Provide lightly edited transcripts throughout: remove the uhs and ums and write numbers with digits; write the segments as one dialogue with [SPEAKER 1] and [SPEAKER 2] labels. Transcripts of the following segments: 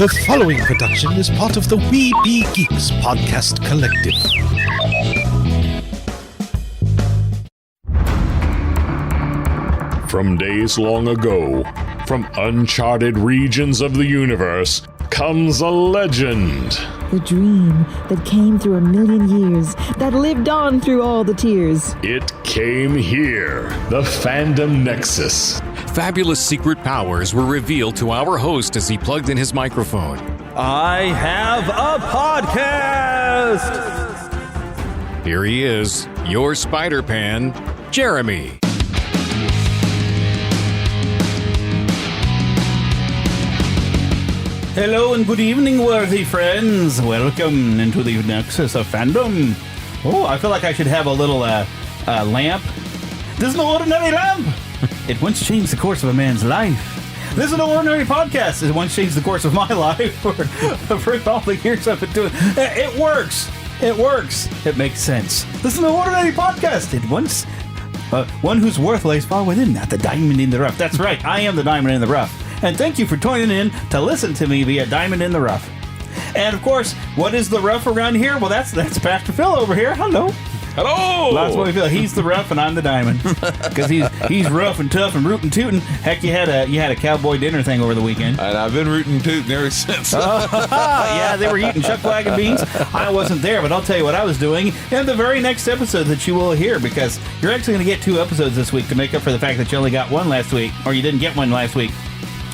[SPEAKER 1] The following production is part of the We Be Geeks podcast collective.
[SPEAKER 2] From days long ago, from uncharted regions of the universe, comes a legend.
[SPEAKER 3] The dream that came through a million years, that lived on through all the tears.
[SPEAKER 2] It came here, the Fandom Nexus.
[SPEAKER 4] Fabulous secret powers were revealed to our host as he plugged in his microphone.
[SPEAKER 5] I have a podcast!
[SPEAKER 4] Here he is, your Spider-Pan, Jeremy.
[SPEAKER 5] Hello and good evening, worthy friends. Welcome into the Nexus of Fandom. Oh, I feel like I should have a little lamp. This is no ordinary lamp. It once changed the course of a man's life. This is no ordinary podcast. It once changed the course of my life for all the years I've been doing. It works. It works. It makes sense. This is no ordinary podcast. It once one whose worth lays far within that, the diamond in the rough. That's right. I am the diamond in the rough. And thank you for tuning in to listen to me via Diamond in the Rough. And of course, what is the rough around here? Well, that's Pastor Phil over here. Hello.
[SPEAKER 2] Hello!
[SPEAKER 5] That's what we feel. He's the rough and I'm the diamond. Because he's rough and tough and rootin' tootin'. Heck, you had a cowboy dinner thing over the weekend.
[SPEAKER 6] And I've been rootin' tootin' ever since.
[SPEAKER 5] Yeah, they were eating chuck wagon beans. I wasn't there, but I'll tell you what I was doing in the very next episode that you will hear, because you're actually going to get 2 episodes this week to make up for the fact that you only got 1 last week, or you didn't get 1 last week.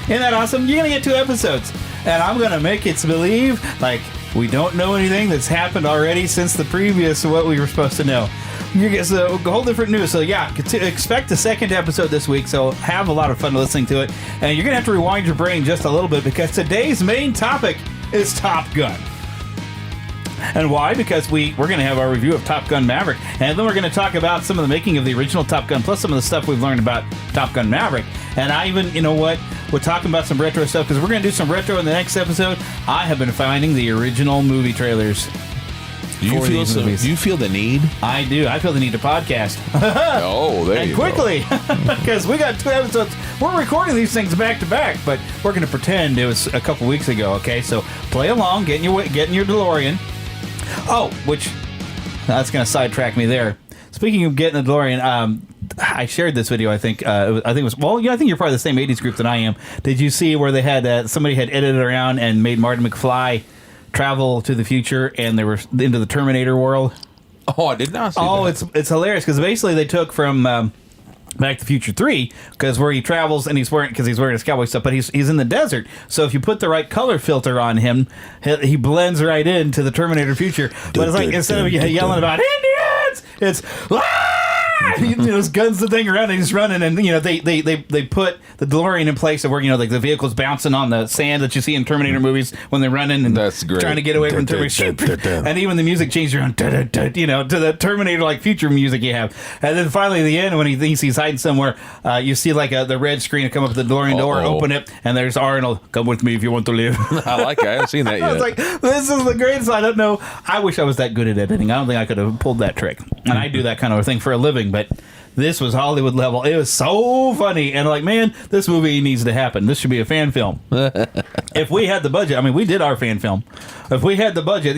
[SPEAKER 5] Isn't that awesome? You're going to get 2 episodes. And I'm going to make it believe like we don't know anything that's happened already since the previous what we were supposed to know. You get a whole different news. So yeah, expect the 2nd episode this week. So have a lot of fun listening to it. And you're going to have to rewind your brain just a little bit, because today's main topic is Top Gun. And why? Because we're going to have our review of Top Gun Maverick, and then we're going to talk about some of the making of the original Top Gun, plus some of the stuff we've learned about Top Gun Maverick. And I even, you know what, we're talking about some retro stuff, because we're going to do some retro in the next episode. I have been finding the original movie trailers.
[SPEAKER 6] Do you feel the need?
[SPEAKER 5] I do. I feel the need to podcast.
[SPEAKER 6] Oh, there you go.
[SPEAKER 5] And quickly, because we got 2 episodes. We're recording these things back to back, but we're going to pretend it was a couple weeks ago, okay? So play along, get in your DeLorean. Oh, which, that's going to sidetrack me there. Speaking of getting a DeLorean, I shared this video, I think it was, well, yeah, I think you're probably the same 80s group that I am. Did you see where they had, somebody had edited around and made Marty McFly travel to the future, and they were into the Terminator world?
[SPEAKER 6] Oh, I did not see that.
[SPEAKER 5] It's hilarious, because basically they took from Back to the Future 3, because where he travels and he's wearing his cowboy stuff, but he's in the desert. So if you put the right color filter on him, he blends right into the Terminator future. But it's like, instead of yelling about Indians, it's those guns the thing around and he's running, and they put the DeLorean in place of where like the vehicle's bouncing on the sand that you see in Terminator movies when they're running and
[SPEAKER 6] that's great.
[SPEAKER 5] Trying to get away from Terminator. And even the music changed around to the Terminator like future music you have. And then finally at the end, when he thinks he's hiding somewhere, you see like the red screen come up at the DeLorean door, open it, and there's Arnold. Come with me if you want to live.
[SPEAKER 6] I like it. I haven't seen that yet.
[SPEAKER 5] I was like, this is the greatest. I don't know. I wish I was that good at editing. I don't think I could have pulled that trick. And I do that kind of thing for a living, but this was Hollywood level. It was so funny. And like, man, this movie needs to happen. This should be a fan film. If we had the budget, I mean, we did our fan film. If we had the budget,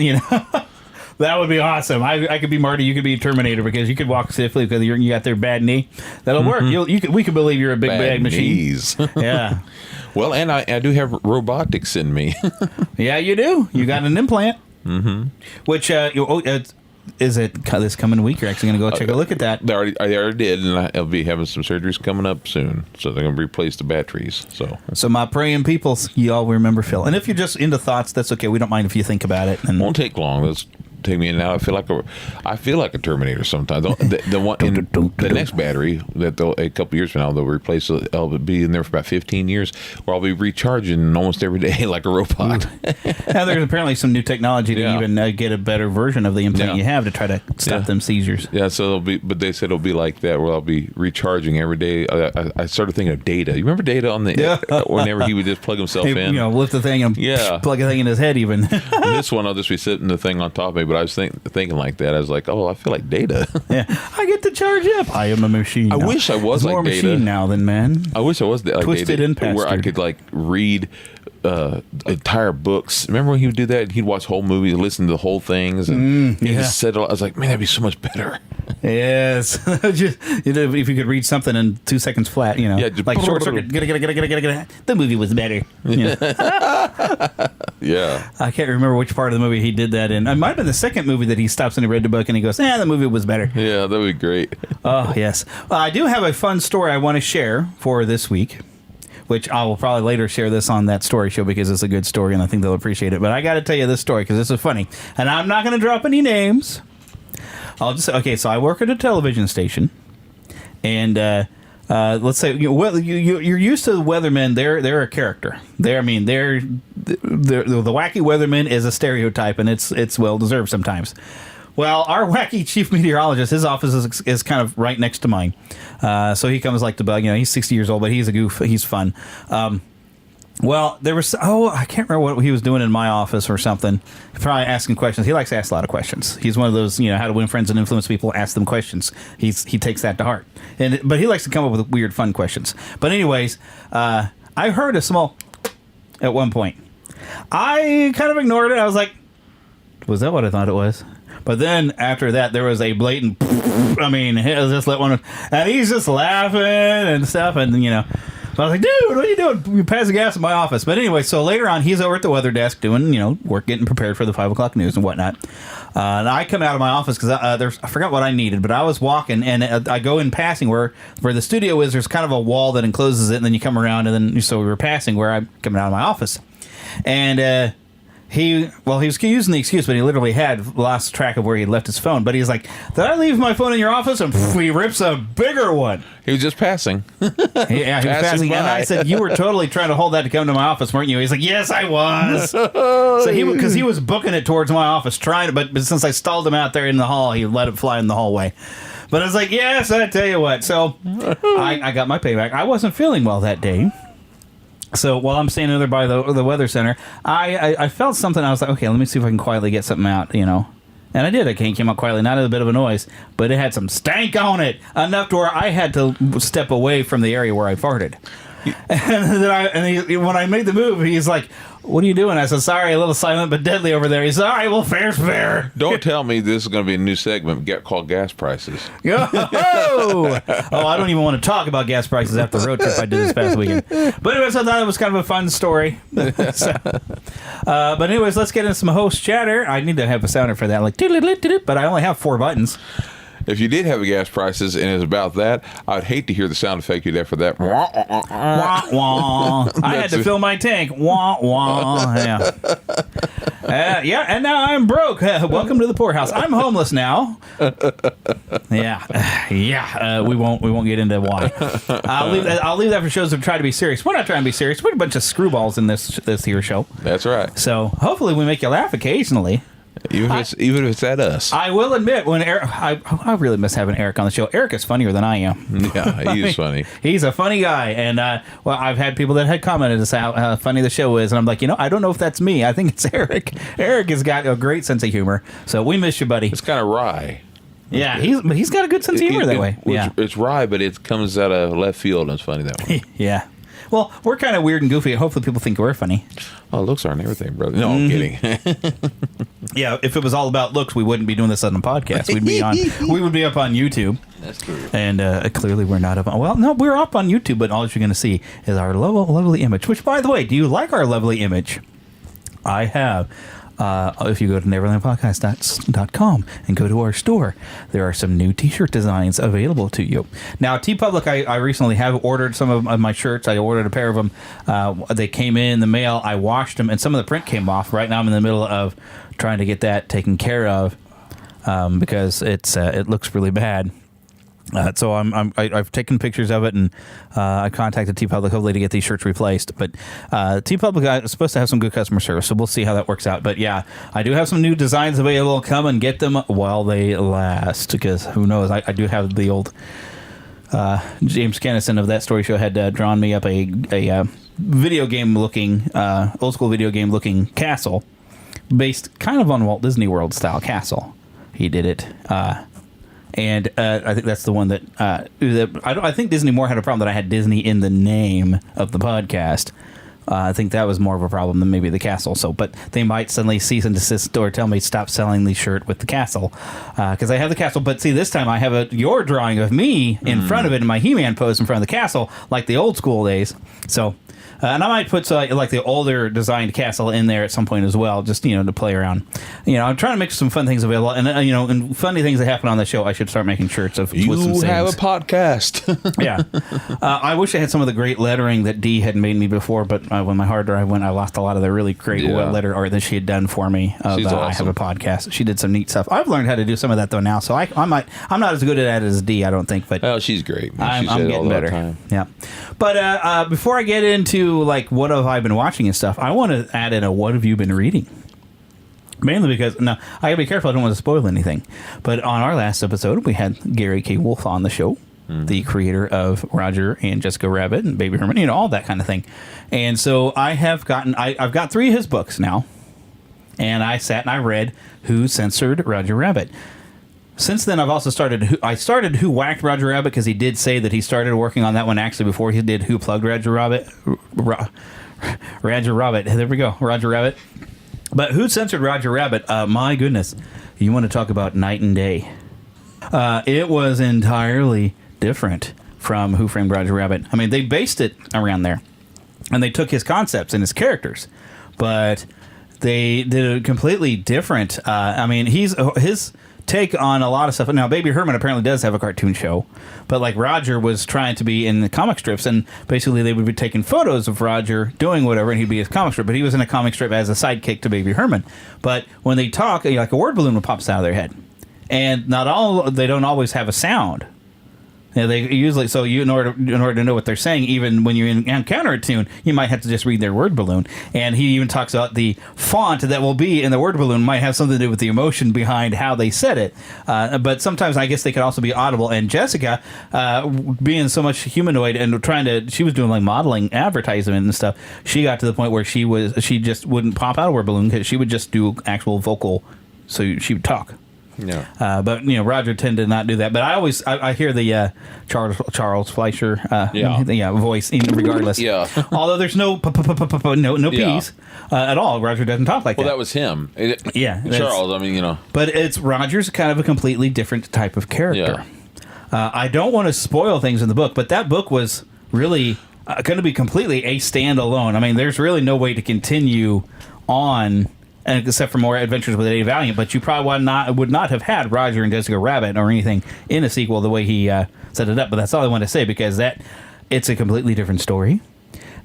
[SPEAKER 5] that would be awesome. I could be Marty, you could be Terminator, because you could walk safely because you got their bad knee. That'll work. We could believe you're a big bag machine.
[SPEAKER 6] Knees.
[SPEAKER 5] Yeah.
[SPEAKER 6] Well, and I do have robotics in me.
[SPEAKER 5] Yeah, you do. You got an implant. Mm-hmm. Which, is it this coming week? You're actually going to go check a look at that.
[SPEAKER 6] They already did, and I'll be having some surgeries coming up soon. So they're going to replace the batteries. So my
[SPEAKER 5] praying peoples, you all remember Phil. And if you're just into thoughts, that's okay. We don't mind if you think about it. And
[SPEAKER 6] won't take long. Let's take me in now. I feel like a Terminator sometimes. The one in the next battery that a couple years from now they'll replace. I'll be in there for about 15 years, where I'll be recharging almost every day like a robot.
[SPEAKER 5] Now there's apparently some new technology to even get a better version of the implant you have to try to stop them seizures.
[SPEAKER 6] Yeah, so but they said it'll be like that, where I'll be recharging every day. I started thinking of Data. You remember Data on the whenever he would just plug himself in,
[SPEAKER 5] lift the thing and plug a thing in his head even.
[SPEAKER 6] This one I'll just be sitting the thing on top of me. but I was thinking like that. I was like, oh, I feel like Data.
[SPEAKER 5] Yeah, I get to charge up. I am a machine.
[SPEAKER 6] I wish I was
[SPEAKER 5] There's
[SPEAKER 6] like
[SPEAKER 5] more
[SPEAKER 6] Data.
[SPEAKER 5] machine now than man.
[SPEAKER 6] I wish I was like
[SPEAKER 5] Twisted
[SPEAKER 6] Data,
[SPEAKER 5] and
[SPEAKER 6] where I
[SPEAKER 5] pastured.
[SPEAKER 6] could like read entire books. Remember when he would do that? He'd watch whole movies, listen to the whole things, and he just said, I was like, man, that'd be so much better.
[SPEAKER 5] Yes, just, if you could read something in 2 seconds flat,
[SPEAKER 6] Yeah, just
[SPEAKER 5] like Short Circuit. The movie was better.
[SPEAKER 6] Yeah.
[SPEAKER 5] I can't remember which part of the movie he did that in. It might have been the second movie that he stops and he read the book and he goes, the movie was better.
[SPEAKER 6] Yeah, that'd be great.
[SPEAKER 5] Oh, yes. Well, I do have a fun story I want to share for this week, which I will probably later share this on that story show because it's a good story and I think they'll appreciate it. But I got to tell you this story because this is funny. And I'm not going to drop any names. I'll just say, okay, so I work at a television station. And let's say you're used to the weathermen. They're a character. The wacky weatherman is a stereotype, and it's well deserved sometimes. Well, our wacky chief meteorologist, his office is kind of right next to mine, so he comes like the bug. He's 60 years old, but he's a goof. He's fun. Well, there was I can't remember what he was doing in my office or something. Probably asking questions. He likes to ask a lot of questions. He's one of those, how to win friends and influence people. Ask them questions. He takes that to heart. But he likes to come up with weird, fun questions. But anyways, I heard a small at one point. I kind of ignored it. I was like, was that what I thought it was? But then after that, there was a blatant. I mean, he was just let one, and he's just laughing and stuff, and So I was like, dude, what are you doing? You passing gas in my office. But anyway, so later on, he's over at the weather desk doing, work, getting prepared for the 5 o'clock news and whatnot. And I come out of my office because I forgot what I needed, but I was walking, and I go in passing where the studio is. There's kind of a wall that encloses it, and then you come around, and then so we were passing where I'm coming out of my office. And he was using the excuse, but he literally had lost track of where he had left his phone. But he's like, did I leave my phone in your office? And he rips a bigger one.
[SPEAKER 6] He was just passing.
[SPEAKER 5] Yeah, he was passing.
[SPEAKER 6] by.
[SPEAKER 5] And I said, you were totally trying to hold that to come to my office, weren't you? He's like, yes, I was. So because he was booking it towards my office, but since I stalled him out there in the hall, he let it fly in the hallway. But I was like, yes, I tell you what. So I got my payback. I wasn't feeling well that day. So while I'm standing there by the weather center, I felt something. I was like, okay, let me see if I can quietly get something out, And I did. It came out quietly, not a bit of a noise, but it had some stank on it, enough to where I had to step away from the area where I farted. And then when I made the move, he's like, what are you doing? I said, sorry, a little silent but deadly over there. He said, all right, well, fair's fair.
[SPEAKER 6] Don't tell me this is going to be a new segment called Gas Prices.
[SPEAKER 5] Oh, I don't even want to talk about gas prices after the road trip I did this past weekend. But anyways, I thought it was kind of a fun story. But anyways, let's get into some host chatter. I need to have a sounder for that, like, but I only have 4 buttons.
[SPEAKER 6] If you did have a gas prices and it's about that, I'd hate to hear the sound effect you'd have for that.
[SPEAKER 5] Wah, wah. I had to fill my tank. Wah, wah. Yeah. And now I'm broke. Welcome to the poorhouse. I'm homeless now. Yeah. We won't get into why. I'll leave that for shows that try to be serious. We're not trying to be serious. We're a bunch of screwballs in this here show.
[SPEAKER 6] That's right.
[SPEAKER 5] So hopefully we make you laugh occasionally.
[SPEAKER 6] Even if it's at us.
[SPEAKER 5] I will admit, when Eric, I really miss having Eric on the show. Eric is funnier than I am.
[SPEAKER 6] Yeah, he is funny.
[SPEAKER 5] He's a funny guy, and I've had people that had commented as how funny the show is, and I'm like, I don't know if that's me. I think it's Eric. Eric has got a great sense of humor, so we miss you, buddy.
[SPEAKER 6] It's kind of wry.
[SPEAKER 5] Yeah, he's got a good sense of humor that way.
[SPEAKER 6] It's wry, but it comes out of left field, and it's funny that way.
[SPEAKER 5] Yeah. Well, we're kind of weird and goofy. Hopefully people think we're funny.
[SPEAKER 6] Oh, looks aren't everything, brother. No, I'm kidding.
[SPEAKER 5] Yeah, if it was all about looks, we wouldn't be doing this on a podcast. We would be up on YouTube.
[SPEAKER 6] That's true.
[SPEAKER 5] And clearly we're not up on... Well, no, we're up on YouTube, but all you're going to see is our lovely image. Which, by the way, do you like our lovely image? I have... if you go to neverlandpodcast.com and go to our store, there are some new t-shirt designs available to you. Now, TeePublic, I recently have ordered some of my shirts. I ordered a pair of them. They came in the mail. I washed them, and some of the print came off. Right now I'm in the middle of trying to get that taken care of because it looks really bad. So I've taken pictures of it, and I contacted TeePublic hopefully to get these shirts replaced. But TeePublic is supposed to have some good customer service, so we'll see how that works out. But yeah, I do have some new designs available. Come and get them while they last, because who knows? I do have the old James Kennison of That Story Show had drawn me up a video game looking, old school video game looking castle. based kind of on Walt Disney World style castle. He did it. And I think that's the one that I think Disney more had a problem that I had Disney in the name of the podcast. I think that was more of a problem than maybe the castle. So, but they might suddenly cease and desist or tell me stop selling the shirt with the castle because I have the castle. But see, this time I have your drawing of me in front of it in my He-Man pose in front of the castle, like the old school days. So. And I might put like the older designed castle in there at some point as well, just to play around. I'm trying to make some fun things available, and and funny things that happen on the show. I should start making shirts of.
[SPEAKER 6] You
[SPEAKER 5] with some
[SPEAKER 6] have a
[SPEAKER 5] sayings.
[SPEAKER 6] podcast.
[SPEAKER 5] Yeah, I wish I had some of the great lettering that Dee had made me before, but when my hard drive went, I lost a lot of the really great letter art that she had done for me.
[SPEAKER 6] She's awesome.
[SPEAKER 5] I have a podcast. She did some neat stuff. I've learned how to do some of that though now, so I'm not as good at it as Dee, I don't think. But
[SPEAKER 6] oh, she's great.
[SPEAKER 5] I'm getting better.
[SPEAKER 6] Time.
[SPEAKER 5] Yeah, but before I get into like what have I been watching and stuff, I want to add in a what have you been reading? Mainly because, now, I gotta be careful, I don't want to spoil anything. But on our last episode, we had Gary K. Wolf on the show, the creator of Roger and Jessica Rabbit and Baby Herman, all that kind of thing. And so I've got 3 of his books now, and I sat and I read Who Censored Roger Rabbit. Since then, I've also started Who Whacked Roger Rabbit, because he did say that he started working on that one actually before he did Who Plugged Roger Rabbit. Roger Rabbit. There we go. Roger Rabbit. But Who Censored Roger Rabbit? My goodness. You want to talk about night and day. It was entirely different from Who Framed Roger Rabbit. I mean, they based it around there. And they took his concepts and his characters. But they did it completely different. His take on a lot of stuff. Now, Baby Herman apparently does have a cartoon show, but like Roger was trying to be in the comic strips, and basically they would be taking photos of Roger doing whatever, and he'd be his comic strip. But he was in a comic strip as a sidekick to Baby Herman. But when they talk, like a word balloon pops out of their head, and they don't always have a sound. They usually, so in order to know what they're saying, even when you encounter a tune, you might have to just read their word balloon. And he even talks about the font that will be in the word balloon might have something to do with the emotion behind how they said it. But sometimes I guess they could also be audible. And Jessica, being so much humanoid and she was doing like modeling advertisement and stuff. She got to the point where she just wouldn't pop out a word balloon because she would just do actual vocal. So she would talk.
[SPEAKER 6] Yeah.
[SPEAKER 5] But Roger tended to not do that. But I hear the Charles Fleischer voice regardless.
[SPEAKER 6] Yeah.
[SPEAKER 5] Although there's no P's at all. Roger doesn't talk like that.
[SPEAKER 6] Well, that was him.
[SPEAKER 5] Charles. But it's Roger's kind of a completely different type of character. Yeah. I don't want to spoil things in the book, but that book was really going to be completely a standalone. I mean, there's really no way to continue on. And except for more adventures with Eddie Valiant, but you probably would not have had Roger and Jessica Rabbit or anything in a sequel the way he set it up. But that's all I want to say, because it's a completely different story.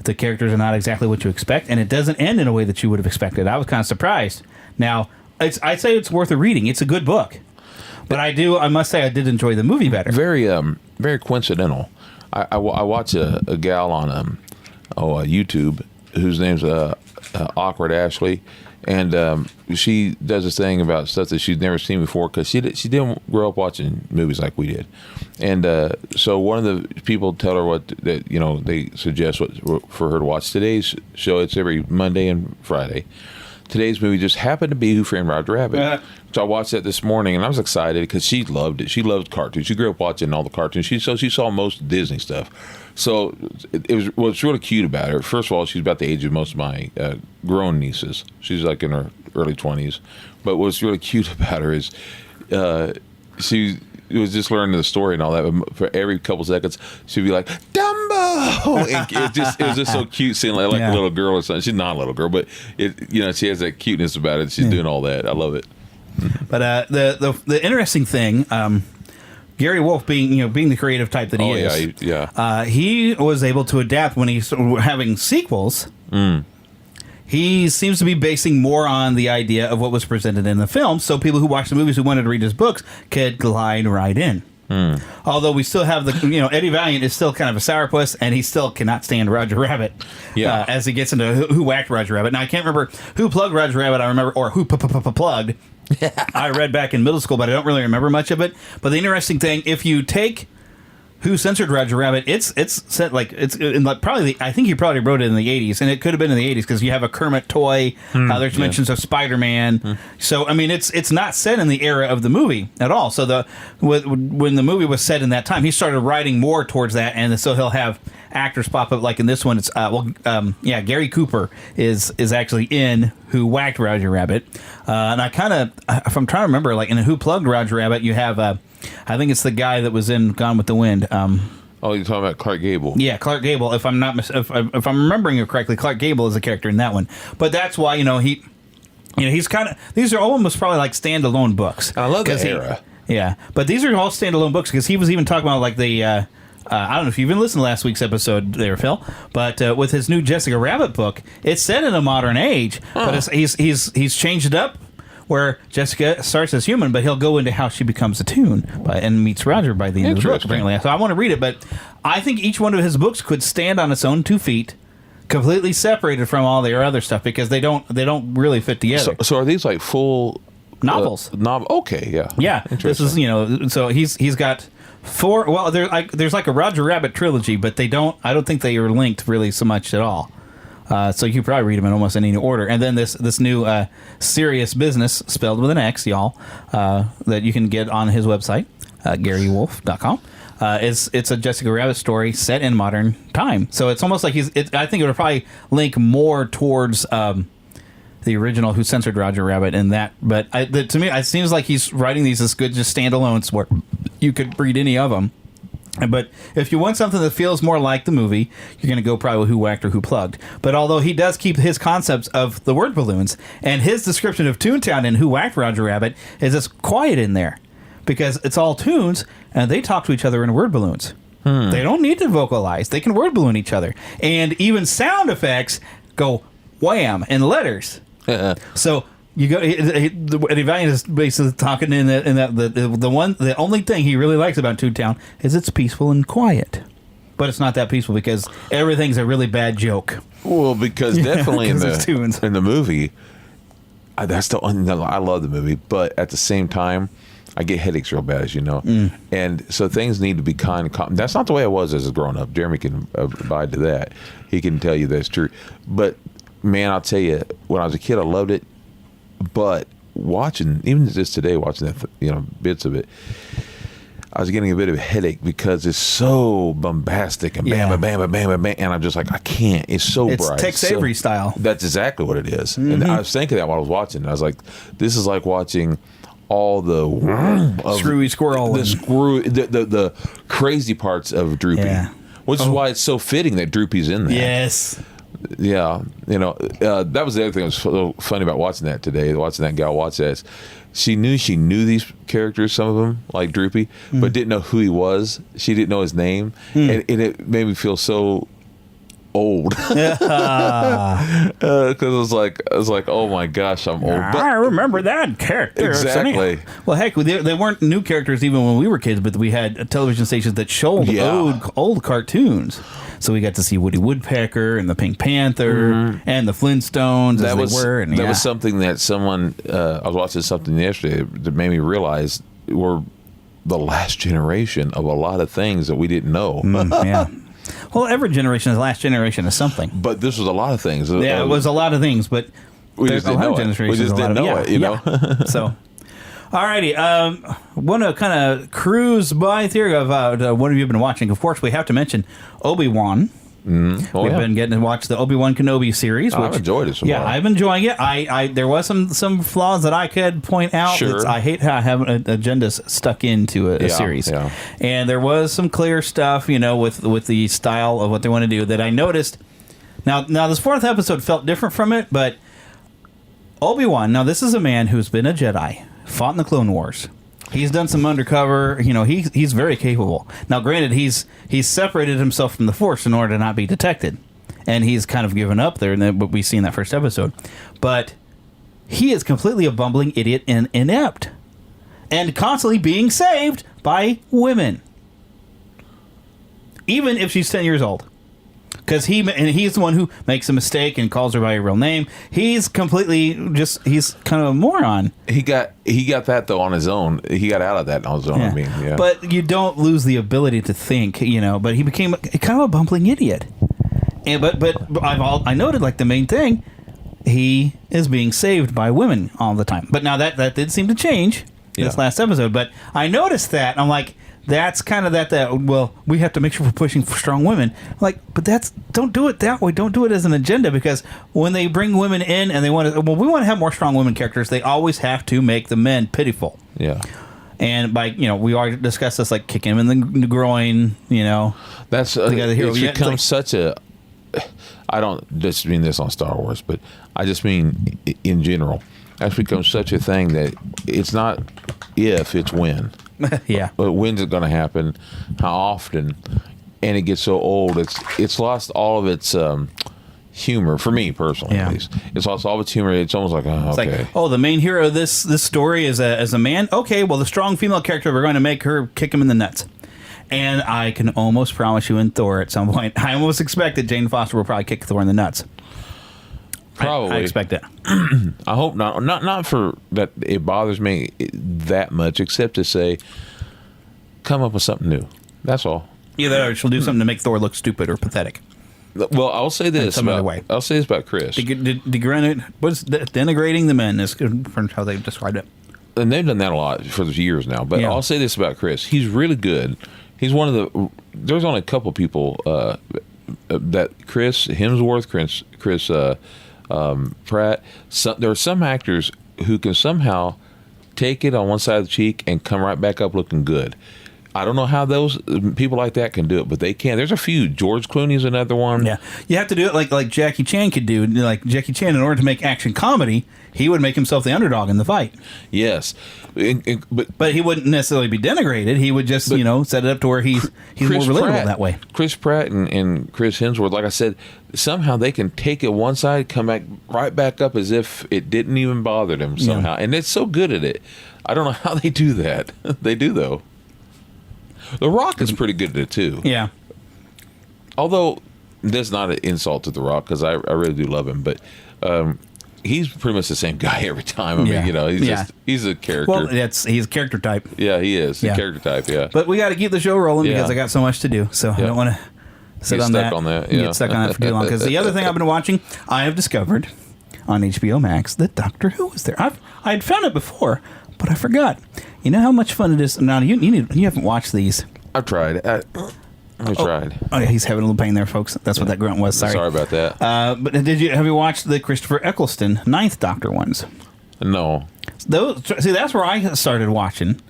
[SPEAKER 5] The characters are not exactly what you expect, and it doesn't end in a way that you would have expected. I was kind of surprised. Now, I'd say it's worth a reading. It's a good book, but I must say I did enjoy the movie better.
[SPEAKER 6] Very very coincidental. I watch a gal on YouTube whose name's Awkward Ashley. And she does this thing about stuff that she's never seen before, because she didn't grow up watching movies like we did. And so one of the people tell her they suggest what for her to watch today's show. It's every Monday and Friday. Today's movie just happened to be Who Framed Roger Rabbit. So I watched that this morning, and I was excited because she loved it. She loved cartoons. She grew up watching all the cartoons. She saw most Disney stuff. So what's really cute about her, first of all, she's about the age of most of my grown nieces. She's like in her early 20s. But what's really cute about her is she was just learning the story and all that. But for every couple seconds, she'd be like, Dumbo! And it was just so cute seeing like a little girl or something. She's not a little girl, but she has that cuteness about it. She's doing all that. I love it.
[SPEAKER 5] But the interesting thing, Gary Wolf being the creative type that he is, he was able to adapt when he's having sequels. He seems to be basing more on the idea of what was presented in the film, so people who watch the movies who wanted to read his books could glide right in. Although we still have Eddie Valiant is still kind of a sourpuss, and he still cannot stand Roger Rabbit. As he gets into who whacked Roger Rabbit. Now I can't remember who plugged Roger Rabbit. I remember, or who plugged. I read back in middle school, but I don't really remember much of it. But the interesting thing, if you take Who Censored Roger Rabbit? It's set like it's in like probably I think he probably wrote it in the 80s, and it could have been in the 80s because you have a Kermit toy. There's mentions of Spider-Man. So I mean, it's not set in the era of the movie at all. So when the movie was set in that time, he started writing more towards that, and so he'll have actors pop up. Like in this one, it's Gary Cooper is actually in Who Whacked Roger Rabbit, and I kind of if I'm trying to remember, like in Who Plugged Roger Rabbit, you have I think it's the guy that was in Gone with the Wind.
[SPEAKER 6] Oh, you're talking about Clark Gable.
[SPEAKER 5] Yeah, Clark Gable. If I'm not if I'm remembering it correctly, Clark Gable is a character in that one. But that's why he's kind of these are almost probably like standalone books.
[SPEAKER 6] I love that era.
[SPEAKER 5] Yeah, but these are all standalone books because he was even talking about like the. I don't know if you even listened to last week's episode there, Phil, but with his new Jessica Rabbit book, it's set in a modern age, but he's changed it up. Where Jessica starts as human, but he'll go into how she becomes a toon and meets Roger by the end of the book. Apparently. So I want to read it, but I think each one of his books could stand on its own 2 feet, completely separated from all their other stuff because they don't really fit together.
[SPEAKER 6] So are these like full
[SPEAKER 5] novels?
[SPEAKER 6] Okay, yeah,
[SPEAKER 5] yeah. This is so he's got 4. Well, there's like a Roger Rabbit trilogy, but I don't think they are linked really so much at all. So you can probably read them in almost any order. And then this new Serious Business, spelled with an X, y'all, that you can get on his website, GaryWolf.com. It's a Jessica Rabbit story set in modern time. So it's almost like I think it would probably link more towards the original Who Censored Roger Rabbit in that. But to me, it seems like he's writing these as good just standalones where you could read any of them. But if you want something that feels more like the movie, you're going to go probably with Who Whacked or Who Plugged. But although he does keep his concepts of the word balloons, and his description of Toontown in Who Whacked Roger Rabbit is just quiet in there. Because it's all toons, and they talk to each other in word balloons. They don't need to vocalize. They can word balloon each other. And even sound effects go wham in letters. So... You go. The Valiant is basically talking in that the only thing he really likes about Toontown is it's peaceful and quiet, but it's not that peaceful because everything's a really bad joke.
[SPEAKER 6] Well, because definitely in the movie, I love the movie, but at the same time, I get headaches real bad, as you know, and so things need to be kind of calm. That's not the way I was as a grown up. Jeremy can abide to that. He can tell you that's true. But man, I'll tell you, when I was a kid, I loved it. But watching, even just today, watching that, bits of it, I was getting a bit of a headache because it's so bombastic and bam, bam, bam, bam, bam, and I'm just like, I can't. It's so bright.
[SPEAKER 5] It's Tex Avery style.
[SPEAKER 6] That's exactly what it is. And I was thinking that while I was watching it. I was like, this is like watching all the
[SPEAKER 5] screwy squirrel,
[SPEAKER 6] the crazy parts of Droopy, which is why it's so fitting that Droopy's in there.
[SPEAKER 5] Yes.
[SPEAKER 6] Yeah, that was the other thing that was so funny about watching that today. Watching that gal watch that, she knew these characters, some of them like Droopy, but didn't know who he was. She didn't know his name, and it made me feel so old because I was like, oh my gosh, I'm old. But
[SPEAKER 5] I remember that character
[SPEAKER 6] exactly.
[SPEAKER 5] Well, heck, they weren't new characters even when we were kids, but we had television stations that showed old cartoons. So we got to see Woody Woodpecker and the Pink Panther and the Flintstones. That
[SPEAKER 6] was something that someone I was watching something yesterday that made me realize we're the last generation of a lot of things that we didn't know.
[SPEAKER 5] Yeah. Well, every generation is the last generation of something.
[SPEAKER 6] But this was a lot of things.
[SPEAKER 5] Yeah, it was a lot of things, but
[SPEAKER 6] we just didn't know it. We just didn't know it, know?
[SPEAKER 5] So, alrighty. Want to kind of cruise by theory of what have you been watching? Of course, we have to mention Obi-Wan. We've been getting to watch the Obi-Wan Kenobi series. Which,
[SPEAKER 6] I've enjoyed it so far.
[SPEAKER 5] Yeah, I'm enjoying it. There was some flaws that I could point out.
[SPEAKER 6] Sure.
[SPEAKER 5] I hate how having agendas stuck into a series. Yeah. And there was some clear stuff, with the style of what they want to do that I noticed. Now this 4th episode felt different from it, but Obi-Wan, now this is a man who's been a Jedi, fought in the Clone Wars. He's done some undercover, he's very capable. Now, granted, he's separated himself from the Force in order to not be detected. And he's kind of given up there, and what we see in that first episode. But he is completely a bumbling idiot and inept. And constantly being saved by women. Even if she's 10 years old. because he's the one who makes a mistake and calls her by her real name. He's completely he's kind of a moron.
[SPEAKER 6] He got that though on his own. He got out of that on his own.
[SPEAKER 5] Yeah.
[SPEAKER 6] I mean, yeah.
[SPEAKER 5] But you don't lose the ability to think, But he became kind of a bumbling idiot. And but I noted like the main thing, he is being saved by women all the time. But now that did seem to change this last episode. But I noticed that, and I'm like, that's kind of that. Well, we have to make sure we're pushing for strong women. Like, but don't do it that way. Don't do it as an agenda, because when they bring women in and we want to have more strong women characters, they always have to make the men pitiful.
[SPEAKER 6] Yeah.
[SPEAKER 5] And by we already discussed this, like kicking him in the groin.
[SPEAKER 6] That's it becomes such a. I don't just mean this on Star Wars, but I just mean in general. That's become such a thing that it's not if, it's when.
[SPEAKER 5] Yeah.
[SPEAKER 6] But when's it going to happen? How often? And it gets so old. It's lost all of its humor, for me personally, at least. It's lost all of its humor. It's almost like, okay.
[SPEAKER 5] Like, the main hero of this story is a man. Okay, well, the strong female character, we're going to make her kick him in the nuts. And I can almost promise you in Thor at some point, I almost expect that Jane Foster will probably kick Thor in the nuts.
[SPEAKER 6] Probably.
[SPEAKER 5] I expect it.
[SPEAKER 6] I hope not. Not for that it bothers me that much, except to say, come up with something new. That's all.
[SPEAKER 5] Either she'll do something to make Thor look stupid or pathetic.
[SPEAKER 6] Well, I'll say this.
[SPEAKER 5] Some other way.
[SPEAKER 6] I'll say this about Chris.
[SPEAKER 5] Denigrating the men is from how they've described it.
[SPEAKER 6] And they've done that a lot for years now. But I'll say this about Chris. He's really good. He's one of the... There's only a couple people that Chris Hemsworth, Chris Pratt... there are some actors who can somehow take it on one side of the cheek and come right back up looking good. I don't know how those people like that can do it, but they can. There's a few. George Clooney's another one.
[SPEAKER 5] Yeah, you have to do it like Jackie Chan could do. Like Jackie Chan, in order to make action comedy, he would make himself the underdog in the fight.
[SPEAKER 6] Yes,
[SPEAKER 5] but he wouldn't necessarily be denigrated. He would just set it up to where he's more relatable that way.
[SPEAKER 6] Chris Pratt and Chris Hemsworth, like I said, somehow they can take it one side, come back right back up as if it didn't even bother them somehow, and they're so good at it. I don't know how they do that. They do though. The Rock is pretty good at it too.
[SPEAKER 5] Yeah.
[SPEAKER 6] Although that's not an insult to The Rock, because I really do love him, but he's pretty much the same guy every time. I mean, he's a character.
[SPEAKER 5] Well, he's a character type.
[SPEAKER 6] Yeah, he is. A character type. Yeah.
[SPEAKER 5] But we got to keep the show rolling because I got so much to do. So I don't want to sit on that. Get stuck on that for too long. Because the other thing I've been watching, I have discovered on HBO Max that Doctor Who is there. I had found it before, but I forgot. You know how much fun it is. Now you haven't watched these.
[SPEAKER 6] I've tried. I tried.
[SPEAKER 5] Oh yeah, he's having a little pain there, folks. That's what that grunt was. Sorry
[SPEAKER 6] about that.
[SPEAKER 5] But have you watched the Christopher Eccleston Ninth Doctor ones?
[SPEAKER 6] No.
[SPEAKER 5] That's where I started watching,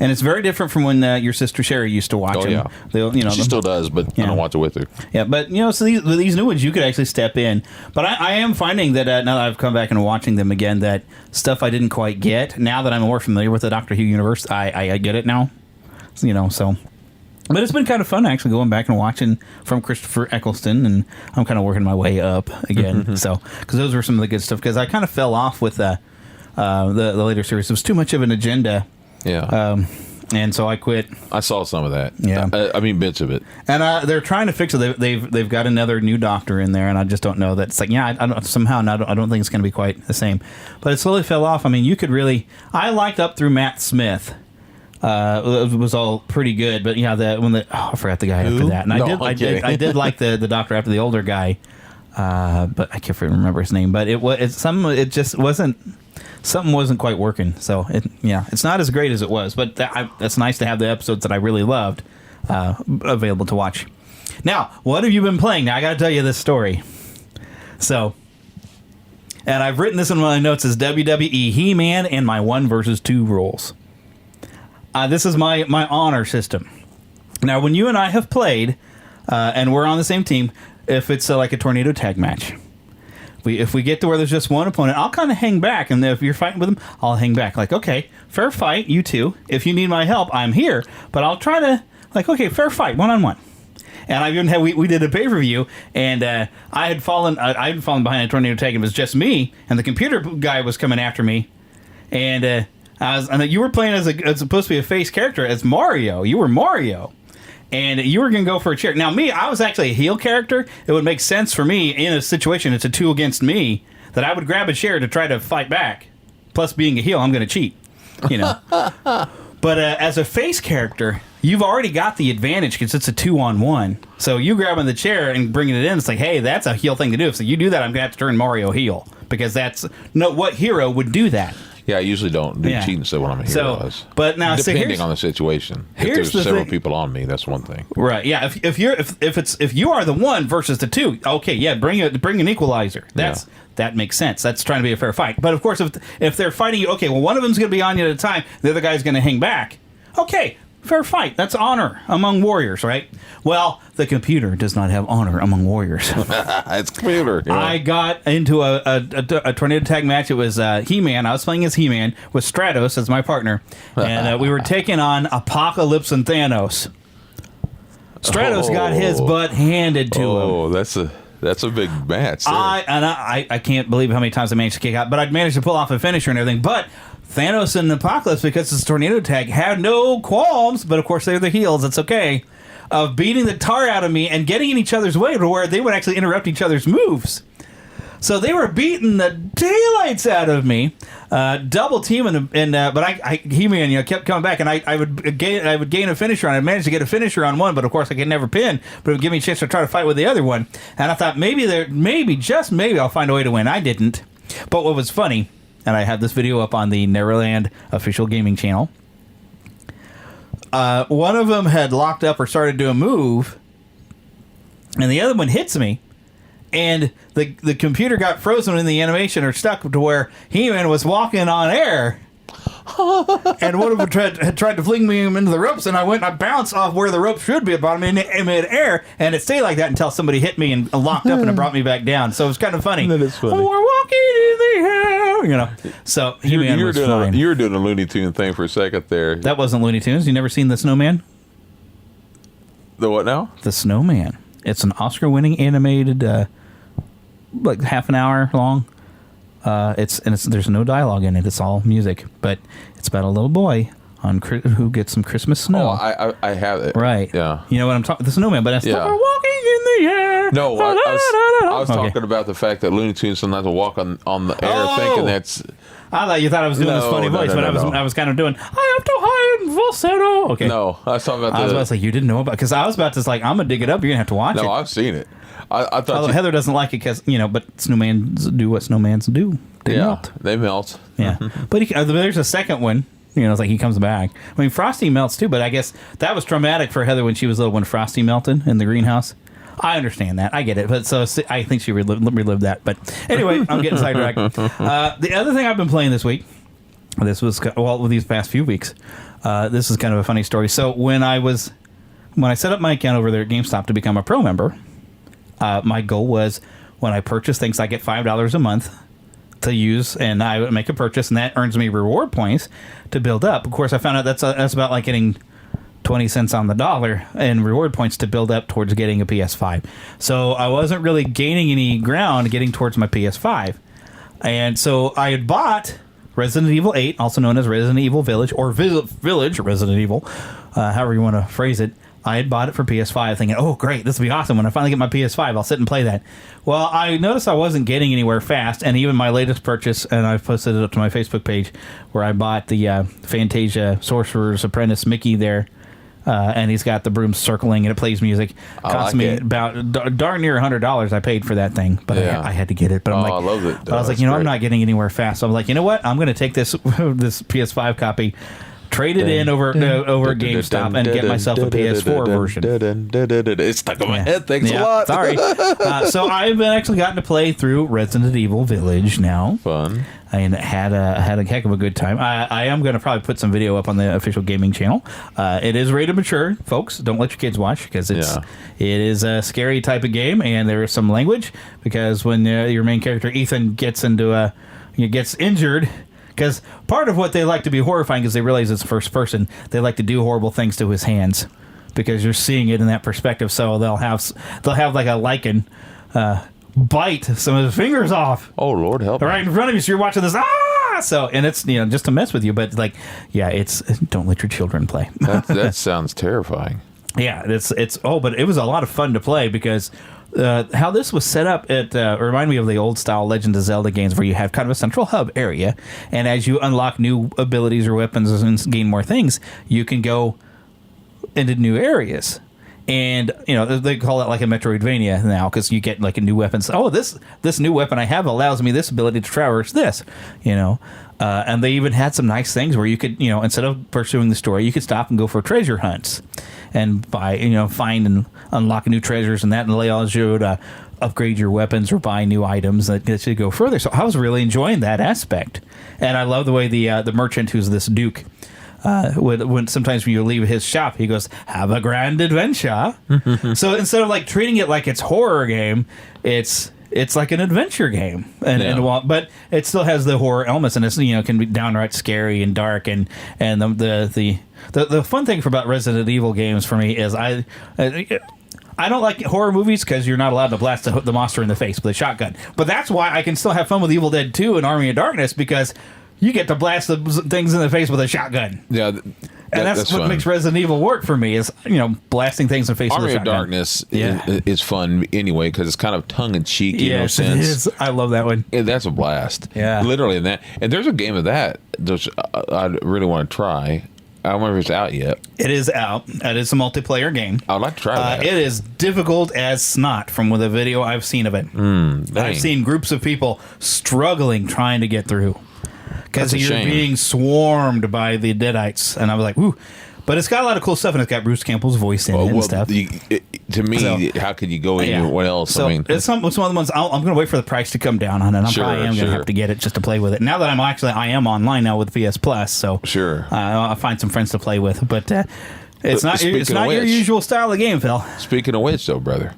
[SPEAKER 5] and it's very different from when your sister Sherry used to watch them.
[SPEAKER 6] Yeah. She still does, but I don't watch it with her.
[SPEAKER 5] Yeah, but so these new ones you could actually step in. But I am finding that now that I've come back and watching them again, that stuff I didn't quite get, now that I'm more familiar with the Doctor Who universe, I get it now. So. But it's been kind of fun actually going back and watching from Christopher Eccleston, and I'm kind of working my way up again. So because those were some of the good stuff. Because I kind of fell off with the later series. It was too much of an agenda.
[SPEAKER 6] Yeah.
[SPEAKER 5] And so I quit.
[SPEAKER 6] I saw some of that.
[SPEAKER 5] Yeah.
[SPEAKER 6] I mean, bits of it.
[SPEAKER 5] And they're trying to fix it. They've got another new doctor in there, and I just don't know that. It's like, I don't think it's going to be quite the same. But it slowly fell off. I mean, you could really... I liked up through Matt Smith. It was all pretty good, but I forgot the guy after that. And I did like the doctor after the older guy, but I can't remember his name. But something wasn't quite working. So it's not as great as it was. But that's nice to have the episodes that I really loved available to watch. Now, what have you been playing? Now I got to tell you this story. So, and I've written this in my notes as WWE He-Man and my 1 versus 2 rules. This is my honor system. Now, when you and I have played, and we're on the same team, if it's like a tornado tag match, if we get to where there's just one opponent, I'll kind of hang back, and if you're fighting with them, I'll hang back. Like, okay, fair fight, you two. If you need my help, I'm here. But I'll try to, okay, fair fight, one-on-one. And I even had we did a pay-per-view, and I had fallen behind a tornado tag, and it was just me, and the computer guy was coming after me, and you were playing as supposed to be a face character as Mario. You were Mario, and you were going to go for a chair. Now, me, I was actually a heel character. It would make sense for me in a situation, it's a 2 against me, that I would grab a chair to try to fight back. Plus, being a heel, I'm going to cheat, you know. But as a face character, you've already got the advantage because it's a 2-on-1. So you grabbing the chair and bringing it in, it's like, hey, that's a heel thing to do. If you do that, I'm going to have to turn Mario heel because that's what hero would do that.
[SPEAKER 6] Yeah, I usually don't do cheating stuff when I'm a hero.
[SPEAKER 5] But now,
[SPEAKER 6] depending on the situation, if there's several people on me, that's one thing.
[SPEAKER 5] Right? Yeah. If you are the one versus the 2, okay, yeah, bring an equalizer. That makes sense. That's trying to be a fair fight. But of course, if they're fighting you, okay, well, one of them's going to be on you at a time, the other guy's going to hang back. Okay. Fair fight. That's honor among warriors, right? Well, the computer does not have honor among warriors.
[SPEAKER 6] It's computer.
[SPEAKER 5] Yeah. I got into a tornado tag match. It was He-Man. I was playing as He-Man with Stratos as my partner. And we were taking on Apocalypse and Thanos. Stratos got his butt handed to him.
[SPEAKER 6] Oh, that's a big match.
[SPEAKER 5] I can't believe how many times I managed to kick out, but I'd managed to pull off a finisher and everything. But Thanos and Apocalypse, because it's tornado tag, had no qualms, but of course they're the heels, it's okay, of beating the tar out of me and getting in each other's way to where they would actually interrupt each other's moves. So they were beating the daylights out of me, double teaming, but He-Man kept coming back, and I would gain a finisher on it. I managed to get a finisher on one, but of course I could never pin, but it would give me a chance to try to fight with the other one. And I thought just maybe I'll find a way to win. I didn't. But what was funny, and I have this video up on the Neverland official gaming channel. One of them had locked up or started to do a move, and the other one hits me, and the computer got frozen in the animation or stuck to where He-Man was walking on air, and one of them had tried to fling me into the ropes, and I bounced off where the rope should be at the bottom in mid-air, and it stayed like that until somebody hit me and locked up, and it brought me back down. So it was kind of funny.
[SPEAKER 6] That is funny.
[SPEAKER 5] Oh, we're walking in the air, you know. So He-Man was fine.
[SPEAKER 6] You were doing a Looney Tune thing for a second there.
[SPEAKER 5] That wasn't Looney Tunes. You never seen The Snowman?
[SPEAKER 6] The what now?
[SPEAKER 5] The Snowman. It's an Oscar-winning animated, like half an hour long. There's no dialogue in it. It's all music, but it's about a little boy who gets some Christmas snow.
[SPEAKER 6] Oh, I have it.
[SPEAKER 5] Right.
[SPEAKER 6] Yeah.
[SPEAKER 5] You know what I'm talking? The Snowman, but it's walking in the air.
[SPEAKER 6] No, I was talking about the fact that Looney Tunes sometimes will walk on the air, thinking that's.
[SPEAKER 5] I thought you thought I was doing this funny voice, but I was kind of doing. I have to hide in falsetto. Okay.
[SPEAKER 6] No, I was talking about.
[SPEAKER 5] I was about to say you didn't know about because I was about to I'm gonna dig it up. You're gonna have to watch it.
[SPEAKER 6] No, I've seen it. I thought
[SPEAKER 5] although Heather doesn't like it because but snowmans do what snowmans do. They melt.
[SPEAKER 6] They melt.
[SPEAKER 5] Yeah, but there's a second one. It's like he comes back. I mean, Frosty melts too, but I guess that was traumatic for Heather when she was little when Frosty melted in the greenhouse. I understand that. I get it. But so I think she relived that. But anyway, I'm getting sidetracked. The other thing I've been playing this week, these past few weeks, this is kind of a funny story. So when I set up my account over there at GameStop to become a pro member, my goal was when I purchase things, I get $5 a month to use, and I would make a purchase, and that earns me reward points to build up. Of course, I found out that's about like getting 20 cents on the dollar in reward points to build up towards getting a PS5. So I wasn't really gaining any ground getting towards my PS5. And so I had bought Resident Evil 8, also known as Resident Evil Village, or Village Resident Evil, however you want to phrase it. I had bought it for PS5 thinking, oh, great, this will be awesome. When I finally get my PS5, I'll sit and play that. Well, I noticed I wasn't getting anywhere fast, and even my latest purchase, and I've posted it up to my Facebook page, where I bought the Fantasia Sorcerer's Apprentice Mickey there, and he's got the broom circling, and it plays music. Cost me about darn near $100 I paid for that thing, but I had to get it. But I'm like,
[SPEAKER 6] I love it.
[SPEAKER 5] But I was like, I'm not getting anywhere fast. So I'm like, you know what? I'm going to take this PS5 copy, trade it in over GameStop, and get myself a PS4 version.
[SPEAKER 6] It's stuck in my head. Thanks a lot.
[SPEAKER 5] Sorry. So I've actually gotten to play through Resident Evil Village now.
[SPEAKER 6] Fun.
[SPEAKER 5] And had a heck of a good time. I am going to probably put some video up on the official gaming channel. It is rated mature, folks. Don't let your kids watch because it is a scary type of game, and there is some language because when your main character Ethan gets injured. Because part of what they like to be horrifying is they realize it's first person. They like to do horrible things to his hands because you're seeing it in that perspective. So they'll have like a lichen bite some of his fingers off.
[SPEAKER 6] Oh, Lord help me.
[SPEAKER 5] Right in front of you. So you're watching this. So, and it's just to mess with you. But it's don't let your children play.
[SPEAKER 6] That sounds terrifying.
[SPEAKER 5] Yeah, but it was a lot of fun to play because how this was set up, it reminded me of the old style Legend of Zelda games where you have kind of a central hub area, and as you unlock new abilities or weapons and gain more things, you can go into new areas. And, they call it like a Metroidvania now because you get like a new weapon. So, this new weapon I have allows me this ability to traverse this, and they even had some nice things where you could, instead of pursuing the story, you could stop and go for treasure hunts and buy, find and unlock new treasures, and that allows you to upgrade your weapons or buy new items that gets you to go further. So I was really enjoying that aspect. And I love the way the merchant, who's this Duke, when sometimes when you leave his shop, he goes, "Have a grand adventure." So instead of like treating it like it's horror game, it's like an adventure game, but it still has the horror elements, and it's can be downright scary and dark, and the fun thing about Resident Evil games for me is I don't like horror movies because you're not allowed to blast the monster in the face with a shotgun, but that's why I can still have fun with Evil Dead 2 and Army of Darkness because you get to blast the things in the face with a shotgun.
[SPEAKER 6] Yeah,
[SPEAKER 5] that's what
[SPEAKER 6] fun.
[SPEAKER 5] makes Resident Evil work for me is blasting things in the face with a shotgun.
[SPEAKER 6] Army of Darkness is fun anyway because it's kind of tongue in cheek in no sense.
[SPEAKER 5] It is. I love that one.
[SPEAKER 6] Yeah, that's a blast.
[SPEAKER 5] Yeah,
[SPEAKER 6] literally that. And there's a game of that I really want to try. I don't remember if it's out yet.
[SPEAKER 5] It is out. It is a multiplayer game.
[SPEAKER 6] I'd like to try that.
[SPEAKER 5] It is difficult as snot from the video I've seen of it. I've seen groups of people struggling trying to get through. Because you're being swarmed by the Deadites. And I was like, ooh. But it's got a lot of cool stuff, and it's got Bruce Campbell's voice in it and stuff.
[SPEAKER 6] To me, how could you go in? What else?
[SPEAKER 5] So it's one of the ones I'm going to wait for the price to come down on it. I am going to have to get it just to play with it. Now that I am online now with PS Plus, so I'll find some friends to play with. But it's not your usual style of game, Phil.
[SPEAKER 6] Speaking of which, though, brother.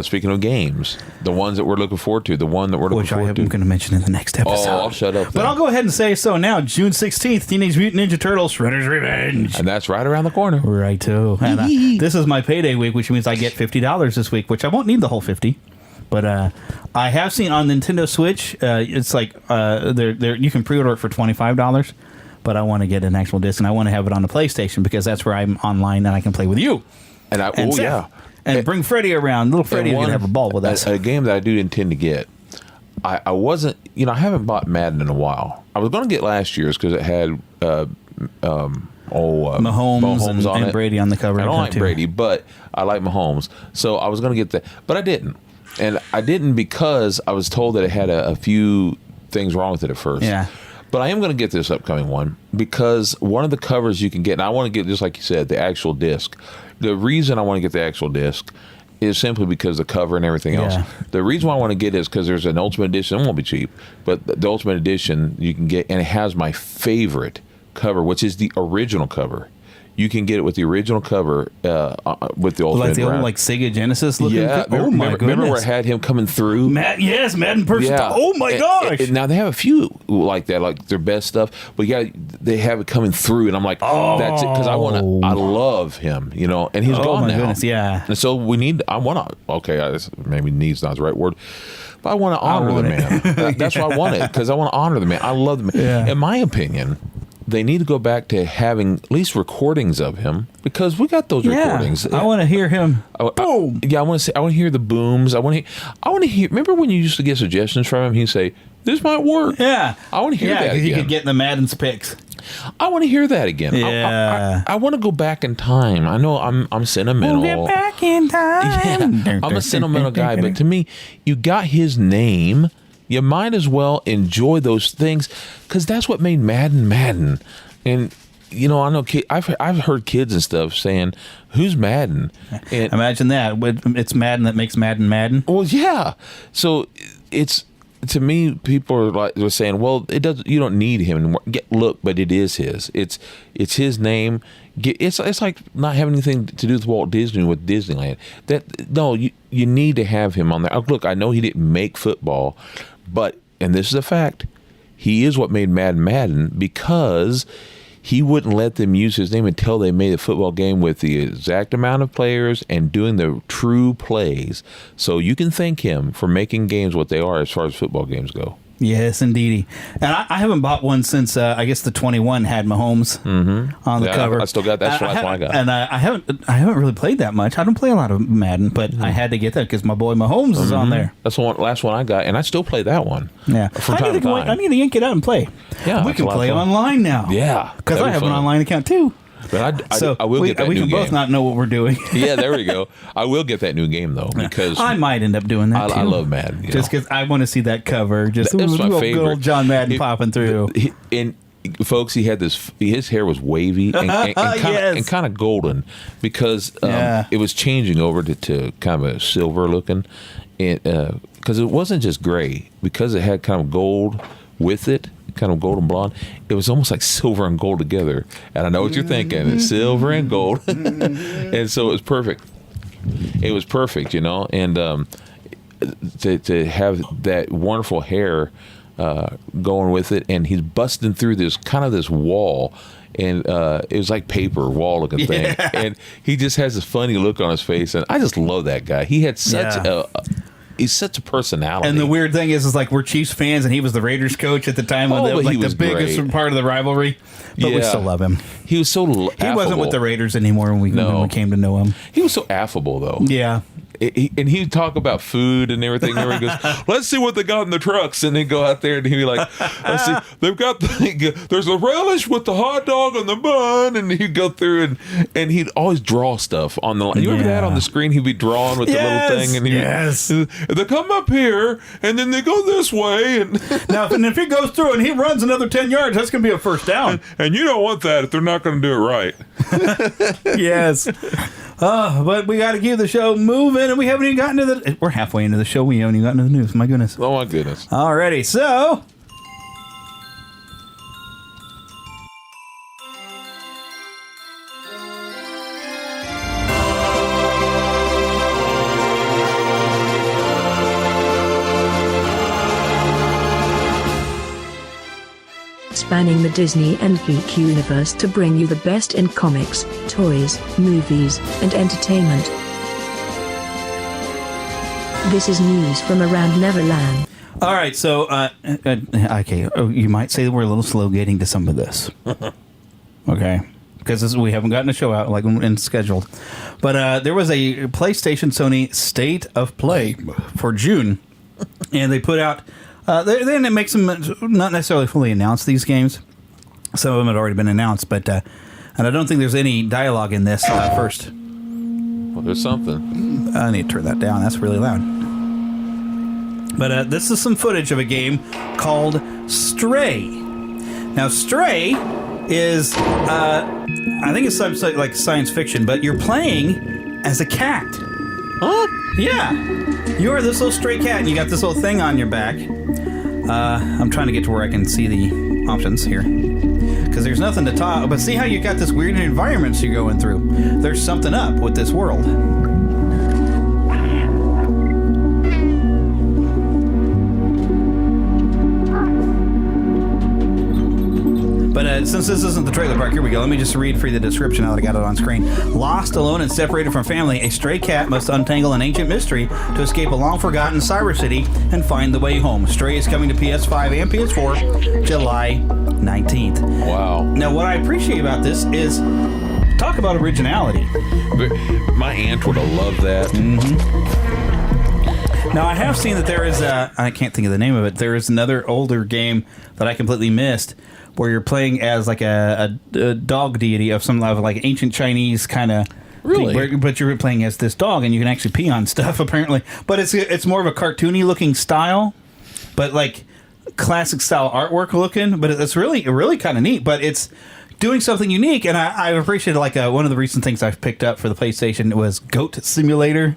[SPEAKER 6] Speaking of games, the ones that we're looking forward to, which I am
[SPEAKER 5] going to mention in the next episode.
[SPEAKER 6] Oh, I'll shut up.
[SPEAKER 5] But I'll go ahead and say so now. June 16th, Teenage Mutant Ninja Turtles: Shredder's Revenge,
[SPEAKER 6] and that's right around the corner.
[SPEAKER 5] Right too. And this is my payday week, which means I get $50 this week, which I won't need the whole 50. But I have seen on Nintendo Switch, it's like you can pre-order it for $25. But I want to get an actual disc, and I want to have it on the PlayStation because that's where I'm online and I can play with you. And bring Freddie around. Little Freddie can have a ball with us.
[SPEAKER 6] A game that I do intend to get. I wasn't, I haven't bought Madden in a while. I was going to get last year's because it had
[SPEAKER 5] Mahomes
[SPEAKER 6] on
[SPEAKER 5] and
[SPEAKER 6] it.
[SPEAKER 5] Brady on the cover.
[SPEAKER 6] I don't like Brady, but I like Mahomes. So I was going to get that, but I didn't. And I didn't because I was told that it had a few things wrong with it at first.
[SPEAKER 5] Yeah.
[SPEAKER 6] But I am going to get this upcoming one because one of the covers you can get, and I want to get, just like you said, the actual disc. The reason I want to get the actual disc is simply because the cover and everything else. The reason why I want to get it is because there's an Ultimate Edition. It won't be cheap, but the Ultimate Edition you can get, and it has my favorite cover, which is the original cover. You can get it with the original cover with the Ultimate.
[SPEAKER 5] Like the old Sega Genesis looking.
[SPEAKER 6] Yeah.
[SPEAKER 5] Oh my goodness.
[SPEAKER 6] Remember where it had him coming through?
[SPEAKER 5] Madden person.
[SPEAKER 6] Yeah.
[SPEAKER 5] Oh my gosh.
[SPEAKER 6] Now they have a few like that, like their best stuff. But they have it coming through, and I'm like, that's it, because I love him, and he's gone now.
[SPEAKER 5] Goodness, yeah.
[SPEAKER 6] And so maybe needs not the right word. But I want to honor the man. That's why I want it, because I want to honor the man. I love the man.
[SPEAKER 5] Yeah.
[SPEAKER 6] In my opinion, they need to go back to having at least recordings of him, because we got those recordings.
[SPEAKER 5] I want to hear him. Boom.
[SPEAKER 6] I want to hear the booms. I want to hear. Remember when you used to get suggestions from him? He'd say, "This might work."
[SPEAKER 5] Yeah.
[SPEAKER 6] I want to hear that again.
[SPEAKER 5] You could get in the Madden's picks.
[SPEAKER 6] I want to hear that again.
[SPEAKER 5] Yeah.
[SPEAKER 6] I want to go back in time. I know I'm sentimental.
[SPEAKER 5] We'll get back in time.
[SPEAKER 6] Yeah, I'm a sentimental guy, but to me, you got his name. You might as well enjoy those things, because that's what made Madden. And I know I've heard kids and stuff saying, "Who's Madden?" And
[SPEAKER 5] imagine that. It's Madden that makes Madden Madden.
[SPEAKER 6] Well, yeah. So it's, to me, people they're saying, "Well, it does. You don't need him anymore." Look, but it is his. It's his name. It's like not having anything to do with Walt Disney with Disneyland. You need to have him on there. Look, I know he didn't make football. But, and this is a fact, he is what made Madden, because he wouldn't let them use his name until they made a football game with the exact amount of players and doing the true plays. So you can thank him for making games what they are as far as football games go.
[SPEAKER 5] Yes, indeedy. And I haven't bought one since I guess the 21 had Mahomes on the cover.
[SPEAKER 6] I still got that. That's the last one I got.
[SPEAKER 5] And I haven't really played that much. I don't play a lot of Madden, but I had to get that because my boy Mahomes is on there.
[SPEAKER 6] That's the last one I got, and I still play that one.
[SPEAKER 5] Yeah,
[SPEAKER 6] from time to time.
[SPEAKER 5] I need to yank it out and play.
[SPEAKER 6] Yeah,
[SPEAKER 5] we can play online now.
[SPEAKER 6] Yeah,
[SPEAKER 5] because I have an online account too.
[SPEAKER 6] But I will get that new game.
[SPEAKER 5] We can both not know what we're doing.
[SPEAKER 6] Yeah, there we go. I will get that new game though because
[SPEAKER 5] I might end up doing that too.
[SPEAKER 6] I love Madden.
[SPEAKER 5] Just because I want to see that cover. Just
[SPEAKER 6] it's my favorite.
[SPEAKER 5] Good old John Madden popping through.
[SPEAKER 6] And folks, he had this. His hair was wavy and kind of golden because it was changing over to kind of a silver looking, because it wasn't just gray, because it had kind of gold with it. Kind of golden blonde. It was almost like silver and gold together. And I know what you're thinking. It's silver and gold. And so it was perfect. It was perfect, and to have that wonderful hair going with it, and he's busting through this wall, and it was like paper wall looking thing. And he just has this funny look on his face, and I just love that guy. He had such he's such a personality.
[SPEAKER 5] And the weird thing is like we're Chiefs fans, and he was the Raiders coach at the time when that was like the biggest part of the rivalry. But we still love him.
[SPEAKER 6] He was so affable.
[SPEAKER 5] He wasn't with the Raiders anymore when we came to know him.
[SPEAKER 6] He was so affable, though.
[SPEAKER 5] Yeah.
[SPEAKER 6] And he'd talk about food and everything. And he goes, let's see what they got in the trucks. And then go out there and he'd be like, let's see, they've got there's a relish with the hot dog and the bun. And he'd go through and he'd always draw stuff on the line. You remember that on the screen? He'd be drawing with the little thing. And they come up here and then they go this way. And
[SPEAKER 5] and if he goes through and he runs another 10 yards, that's going to be a first down.
[SPEAKER 6] And you don't want that if they're not going to do it right.
[SPEAKER 5] Yes. But we got to keep the show moving, and we haven't even gotten to we're halfway into the show. We haven't even gotten to the news. My goodness.
[SPEAKER 6] Oh, my goodness.
[SPEAKER 5] Alrighty, so.
[SPEAKER 7] Spanning the Disney and geek universe to bring you the best in comics, toys, movies, and entertainment. This is news from around Neverland.
[SPEAKER 5] All right, so, okay, you might say that we're a little slow getting to some of this. Okay, because we haven't gotten a show out like and scheduled. But there was a PlayStation Sony State of Play for June, and they put out... then it makes them not necessarily fully announce these games. Some of them had already been announced, but and I don't think there's any dialogue in this first.
[SPEAKER 6] Well, there's something.
[SPEAKER 5] I need to turn that down. That's really loud. But this is some footage of a game called Stray. Now, Stray is, I think it's some like science fiction, but you're playing as a cat.
[SPEAKER 6] Huh?
[SPEAKER 5] Yeah. You're this little stray cat, and you got this little thing on your back. I'm trying to get to where I can see the options here. Because there's nothing to talk. But see how you got this weird environments you're going through. There's something up with this world. But since this isn't the trailer park, here we go. Let me just read for you the description now that I got it on screen. Lost, alone, and separated from family, a stray cat must untangle an ancient mystery to escape a long-forgotten cyber city and find the way home. Stray is coming to PS5 and PS4 July 19th.
[SPEAKER 6] Wow.
[SPEAKER 5] Now, what I appreciate about this is talk about originality.
[SPEAKER 6] My aunt would have loved that.
[SPEAKER 5] Mm-hmm. Now, I have seen that there is I can't think of the name of it. There is another older game that I completely missed where you're playing as like a dog deity of some level, like ancient Chinese kind of.
[SPEAKER 6] Really?
[SPEAKER 5] But you're playing as this dog, and you can actually pee on stuff, apparently. But it's more of a cartoony-looking style, but like classic-style artwork looking. But it's really kind of neat. But it's doing something unique, and I appreciated like one of the recent things I've picked up for the PlayStation was Goat Simulator,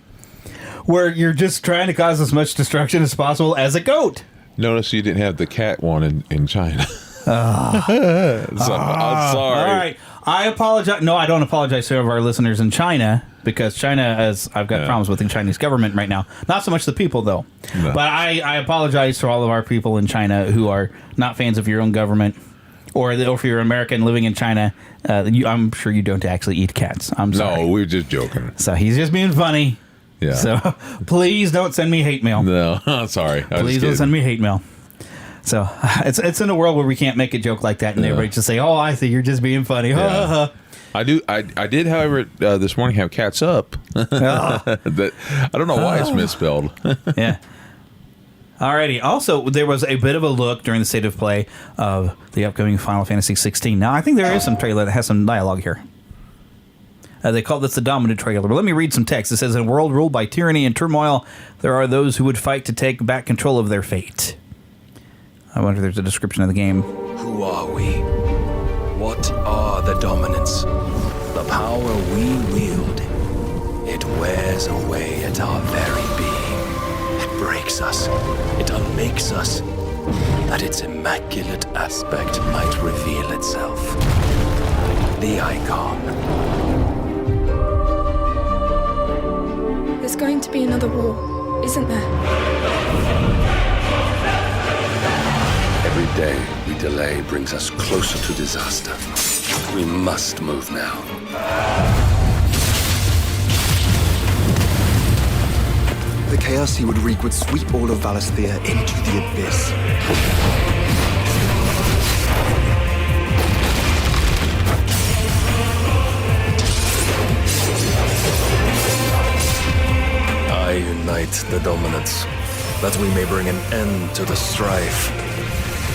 [SPEAKER 5] where you're just trying to cause as much destruction as possible as a goat.
[SPEAKER 6] Notice you didn't have the cat one in China. I'm sorry.
[SPEAKER 5] All right. I apologize. No, I don't apologize to our listeners in China, because China, I've got problems with the Chinese government right now. Not so much the people, though. No. But I apologize to all of our people in China who are not fans of your own government, or if you're American living in China, I'm sure you don't actually eat cats. I'm sorry.
[SPEAKER 6] No, we're just joking.
[SPEAKER 5] So he's just being funny.
[SPEAKER 6] Yeah.
[SPEAKER 5] So please don't send me hate mail.
[SPEAKER 6] No, I'm sorry.
[SPEAKER 5] Please don't send me hate mail. So it's in a world where we can't make a joke like that, and everybody just say, "Oh, I see, you're just being funny."
[SPEAKER 6] Yeah. I did, however, this morning have cats up. That I don't know why it's misspelled.
[SPEAKER 5] Yeah. Alrighty. Also, there was a bit of a look during the state of play of the upcoming Final Fantasy 16. Now, I think there is some trailer that has some dialogue here. They call this the Dominant trailer. But let me read some text. It says, in a world ruled by tyranny and turmoil, there are those who would fight to take back control of their fate. I wonder if there's a description of the game.
[SPEAKER 8] Who are we? What are the Dominants? The power we wield. It wears away at our very being. It breaks us. It unmakes us. That its immaculate aspect might reveal itself. The icon.
[SPEAKER 9] There's going to be another war, isn't there?
[SPEAKER 8] Every day we delay brings us closer to disaster. We must move now.
[SPEAKER 10] The chaos he would wreak would sweep all of Valisthea into the abyss.
[SPEAKER 8] I unite the Dominants, that we may bring an end to the strife,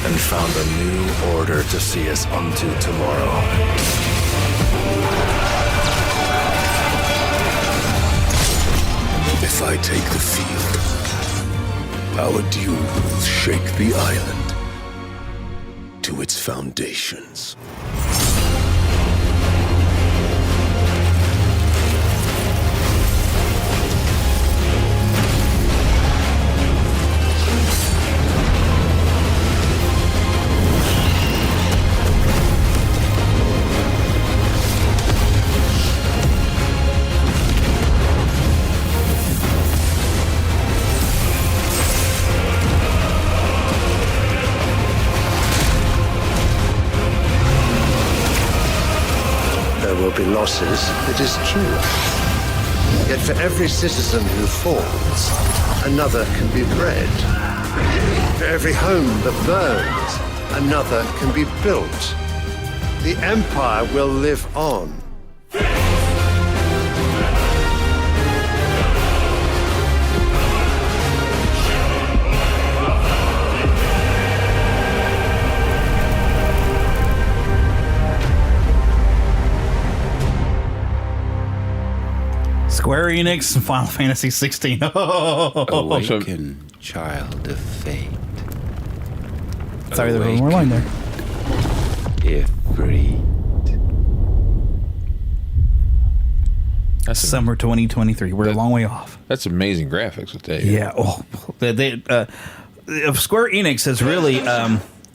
[SPEAKER 8] and found a new order to see us unto tomorrow. If I take the field, our duel will shake the island to its foundations. Be losses, it is true. Yet for every citizen who falls, another can be bred. For every home that burns, another can be built. The Empire will live on.
[SPEAKER 5] Square Enix and Final Fantasy 16.
[SPEAKER 11] Awaken, child of fate.
[SPEAKER 5] Sorry, there was one more line there.
[SPEAKER 11] Ifrit.
[SPEAKER 5] That's summer 2023. We're a long way off.
[SPEAKER 6] That's amazing graphics with that.
[SPEAKER 5] Yeah. Oh, Square Enix has really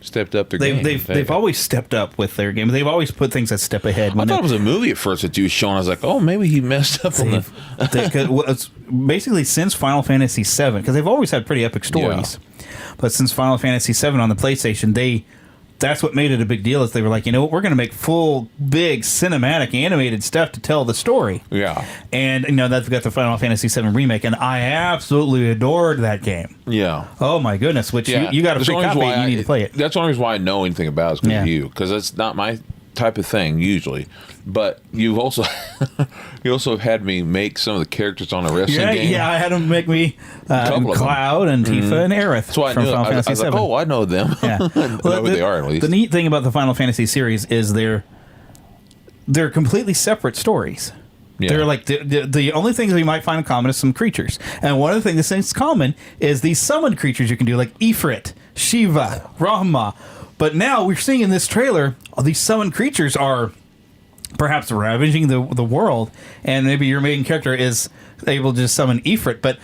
[SPEAKER 6] stepped up their game.
[SPEAKER 5] They've always stepped up with their game. They've always put things a step ahead.
[SPEAKER 6] I thought it was a movie at first that you was showing. I was like, oh, maybe he messed up on
[SPEAKER 5] it's basically since Final Fantasy VII, because they've always had pretty epic stories. Yeah. But since Final Fantasy VII on the PlayStation, that's what made it a big deal. Is they were like, you know what, we're going to make full, big, cinematic, animated stuff to tell the story.
[SPEAKER 6] Yeah.
[SPEAKER 5] And, they've got the Final Fantasy VII remake, and I absolutely adored that game.
[SPEAKER 6] Yeah.
[SPEAKER 5] Oh, my goodness, which you got a free copy, you need to play it.
[SPEAKER 6] That's the only reason why I know anything about it is because of you, because it's not my type of thing usually. But you've also had me make some of the characters on a wrestling game.
[SPEAKER 5] Yeah, I had them make me Cloud and Tifa and Aerith from Final Fantasy VII.
[SPEAKER 6] Like, oh, I know them.
[SPEAKER 5] Yeah.
[SPEAKER 6] I know who they are at least.
[SPEAKER 5] The neat thing about the Final Fantasy series is they're completely separate stories. Yeah. They're like the only things that you might find in common is some creatures, and one of the things that's common is these summoned creatures you can do, like Ifrit, Shiva, Brahma. But now we're seeing in this trailer, these summoned creatures are perhaps ravaging the world, and maybe your main character is able to just summon Ifrit, but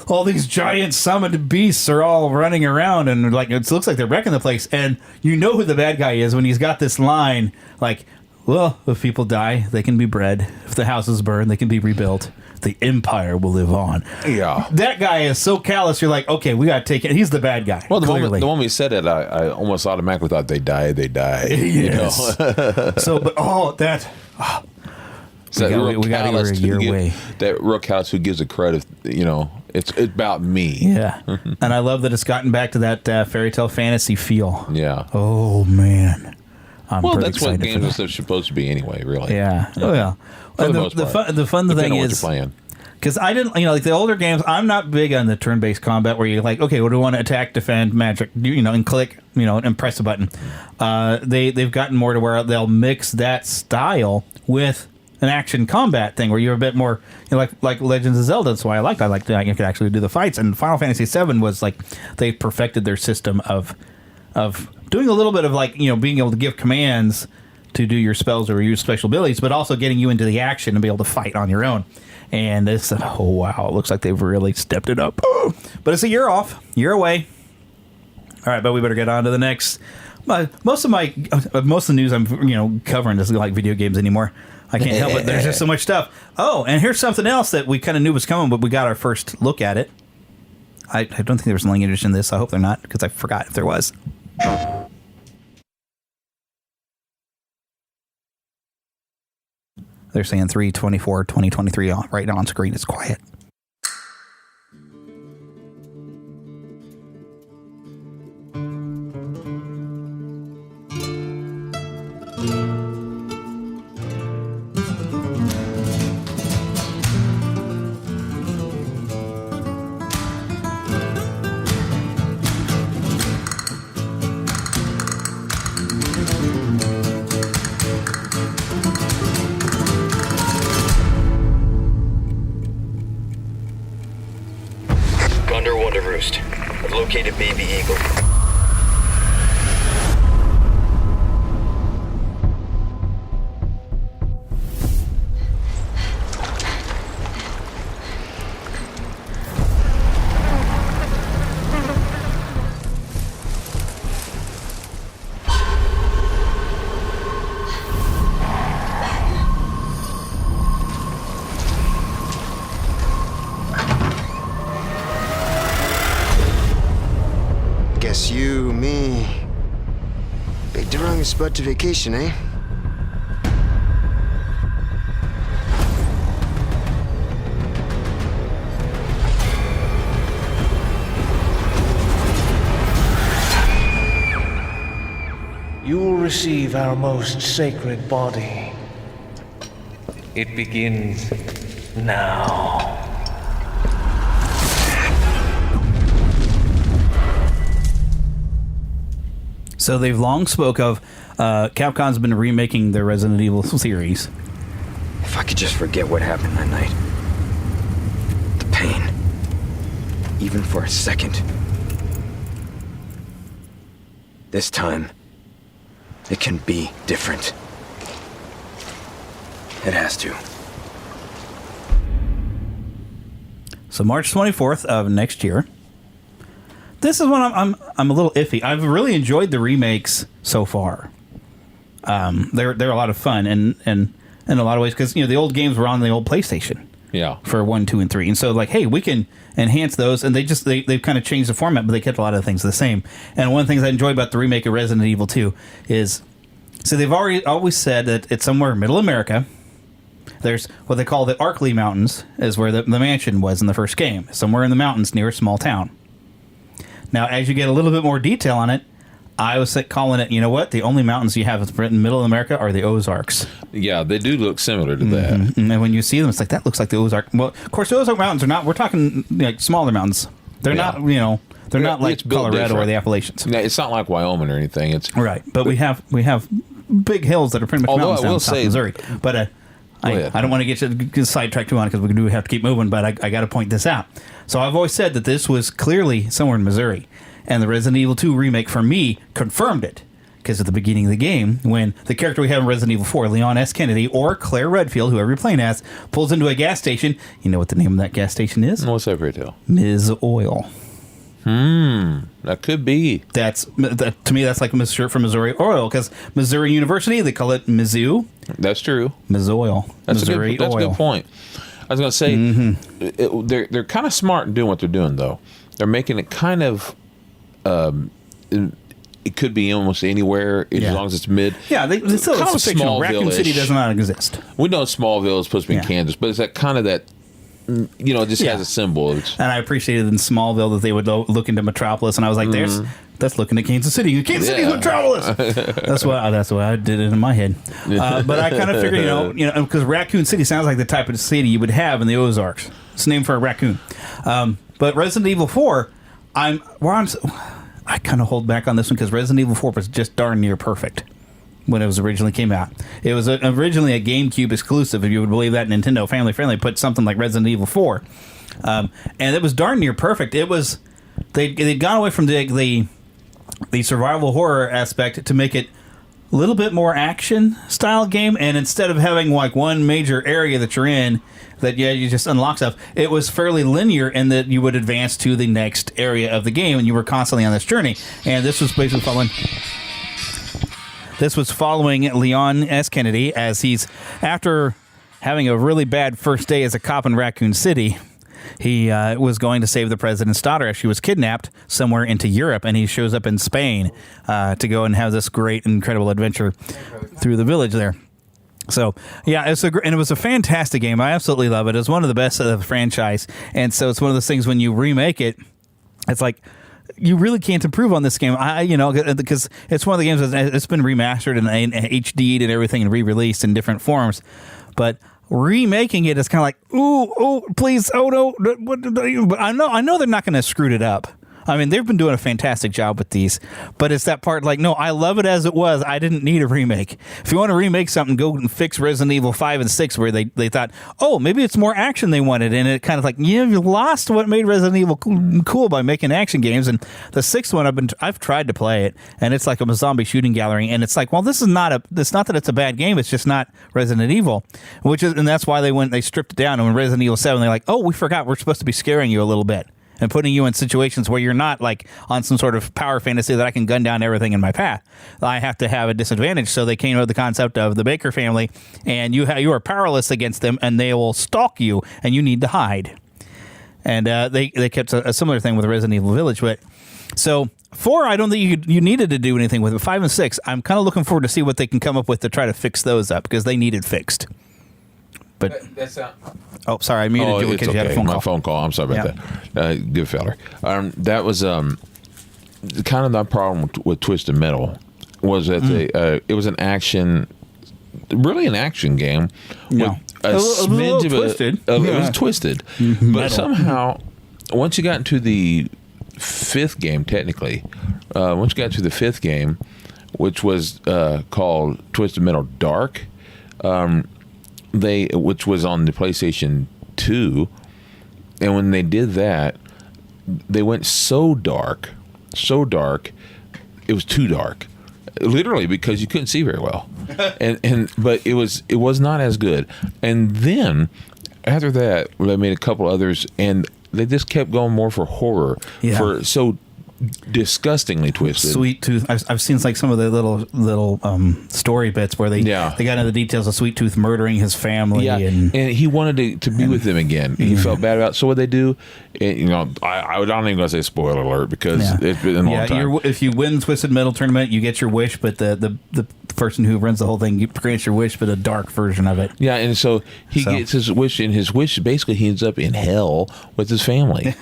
[SPEAKER 5] all these giant summoned beasts are all running around, and like it looks like they're wrecking the place, and you know who the bad guy is when he's got this line like, well, if people die, they can be bred. If the houses burn, they can be rebuilt. The Empire will live on.
[SPEAKER 6] Yeah.
[SPEAKER 5] That guy is so callous, you're like, okay, we got to take it. He's the bad guy.
[SPEAKER 6] Well, the moment he said it, I almost automatically thought they die.
[SPEAKER 5] Yes. So, but we got a year away.
[SPEAKER 6] That real callous who gives a credit, It's about me.
[SPEAKER 5] Yeah. And I love that it's gotten back to that fairy tale fantasy feel.
[SPEAKER 6] Yeah.
[SPEAKER 5] Oh, man.
[SPEAKER 6] Well, that's what games are supposed to be anyway, really.
[SPEAKER 5] Yeah. Oh, yeah.
[SPEAKER 6] For the most part.
[SPEAKER 5] The fun thing is,
[SPEAKER 6] what you're playing.
[SPEAKER 5] because I didn't, like the older games, I'm not big on the turn-based combat where you're like, okay, what do we want to attack, defend, magic, and click, and press a button. They've gotten more to where they'll mix that style with an action combat thing where you're a bit more like Legends of Zelda. That's why I like that you could actually do the fights. And Final Fantasy VII was like they perfected their system of doing a little bit of being able to give commands to do your spells or use special abilities, but also getting you into the action and be able to fight on your own. And this, oh wow, it looks like they've really stepped it up. But it's a year off, year away. All right, but we better get on to the next. Most of the news I'm covering isn't like video games anymore. I can't help it. There's just so much stuff. Oh, and here's something else that we kind of knew was coming, but we got our first look at it. I don't think there was language in this. I hope they're not, because I forgot if there was. They're saying 3/24/2023 right now on screen. It's quiet.
[SPEAKER 12] I've located Baby Eagle.
[SPEAKER 13] Guess you, me, picked the wrong spot to vacation, eh?
[SPEAKER 14] You will receive our most sacred body. It begins now.
[SPEAKER 5] So they've long spoke of Capcom's been remaking their Resident Evil series.
[SPEAKER 12] If I could just forget what happened that night. The pain. Even for a second. This time, it can be different. It has to.
[SPEAKER 5] So March 24th of next year. This is when I'm a little iffy. I've really enjoyed the remakes so far. They're a lot of fun and in a lot of ways because the old games were on the old PlayStation.
[SPEAKER 6] Yeah.
[SPEAKER 5] For 1, 2, and 3, and so hey, we can enhance those, and they've kind of changed the format, but they kept a lot of things the same. And one of the things I enjoy about the remake of Resident Evil 2 is, so they've always said that it's somewhere in Middle America. There's what they call the Arkley Mountains, is where the mansion was in the first game, somewhere in the mountains near a small town. Now, as you get a little bit more detail on it, I was calling it, the only mountains you have in Middle America are the Ozarks.
[SPEAKER 6] Yeah, they do look similar to that.
[SPEAKER 5] Mm-hmm. And when you see them, it's like, that looks like the Ozark. Well, of course, the Ozark Mountains are not, we're talking like smaller mountains. They're not, they're not like Colorado different. Or the Appalachians.
[SPEAKER 6] Yeah, it's not like Wyoming or anything. It's
[SPEAKER 5] right, but we have big hills that are pretty much mountains down in South Missouri. But I don't want to get you sidetracked too on because we do have to keep moving, but I got to point this out. So I've always said that this was clearly somewhere in Missouri, and the Resident Evil 2 remake for me confirmed it, because at the beginning of the game, when the character we have in Resident Evil 4, Leon S. Kennedy, or Claire Redfield, whoever you're playing as, pulls into a gas station, you know what the name of that gas station is?
[SPEAKER 6] What's that, Retail?
[SPEAKER 5] Ms. Oil.
[SPEAKER 6] That could be.
[SPEAKER 5] To me, that's like a shirt from Missouri Oil, because Missouri University, they call it Mizzou.
[SPEAKER 6] That's true.
[SPEAKER 5] Ms. Oil.
[SPEAKER 6] That's a good point. I was going to say, they're kind of smart in doing what they're doing, though. They're making it kind of, it could be almost anywhere as long as it's mid.
[SPEAKER 5] Yeah, it's still kind of fictional. Raccoon City does not exist.
[SPEAKER 6] We know Smallville is supposed to be in Kansas, but it's that kind of that it just has a symbol.
[SPEAKER 5] And I appreciated in Smallville that they would look into Metropolis, and I was like, that's looking at Kansas City. Kansas City's Metropolis. That's what I did it in my head. But I kind of figured, because Raccoon City sounds like the type of city you would have in the Ozarks. It's named for a raccoon. But Resident Evil 4, I kind of hold back on this one because Resident Evil 4 was just darn near perfect when it was originally came out. It was originally a GameCube exclusive, if you would believe that. Nintendo Family Friendly put something like Resident Evil 4. And it was darn near perfect. It was... They'd gone away from the survival horror aspect to make it a little bit more action style game, and instead of having like one major area that you're in that you just unlock stuff, it was fairly linear in that you would advance to the next area of the game, and you were constantly on this journey. And this was basically following Leon S. Kennedy as he's, after having a really bad first day as a cop in Raccoon City, he was going to save the president's daughter as she was kidnapped somewhere into Europe, and he shows up in Spain to go and have this great, incredible adventure through the village there. So, yeah, and it was a fantastic game. I absolutely love it. It's one of the best of the franchise, and so it's one of those things when you remake it, it's like, you really can't improve on this game, because it's one of the games that's been remastered and HD'd and everything and re-released in different forms, but remaking it is kind of like, please, no, but I know they're not going to screw it up. I mean, they've been doing a fantastic job with these, but it's that part like, no, I love it as it was. I didn't need a remake. If you want to remake something, go and fix Resident Evil 5 and 6, where they thought, maybe it's more action they wanted, and it kind of like, you lost what made Resident Evil cool by making action games. And the 6th one, I've tried to play it, and it's like a zombie shooting gallery, and it's like, well, it's not that it's a bad game, it's just not Resident Evil, and that's why they stripped it down. And when Resident Evil 7, they're like, we forgot we're supposed to be scaring you a little bit and putting you in situations where you're not like on some sort of power fantasy that I can gun down everything in my path. I have to have a disadvantage. So they came up with the concept of the Baker family, and you are powerless against them, and they will stalk you, and you need to hide. And they kept a similar thing with Resident Evil Village. But so 4, I don't think you needed to do anything with it. 5 and 6, I'm kind of looking forward to see what they can come up with to try to fix those up, because they needed fixed. But that's oh, sorry, I muted you because you had a phone call.
[SPEAKER 6] My phone call. I'm sorry about that. Good feller. That was kind of the problem with Twisted Metal was that it was an action game.
[SPEAKER 5] No,
[SPEAKER 6] a smidge of twisted. It was twisted, but somehow once you got into the 5th game, technically, which was called Twisted Metal Dark. Which was on the PlayStation 2, and when they did that, they went so dark, it was too dark, literally, because you couldn't see very well, but it was not as good. And then after that, they made a couple others, and they just kept going more for horror, for so disgustingly twisted.
[SPEAKER 5] Sweet Tooth. I've seen like some of the little story bits where they got into the details of Sweet Tooth murdering his family, and
[SPEAKER 6] he wanted to be with them again. He felt bad about it. So what they do, I don't even gonna say spoiler alert because it's been a long time.
[SPEAKER 5] If you win Twisted Metal tournament, you get your wish, but the person who runs the whole thing grants your wish, but a dark version of it.
[SPEAKER 6] Yeah, and so he gets his wish, and his wish basically he ends up in hell with his family.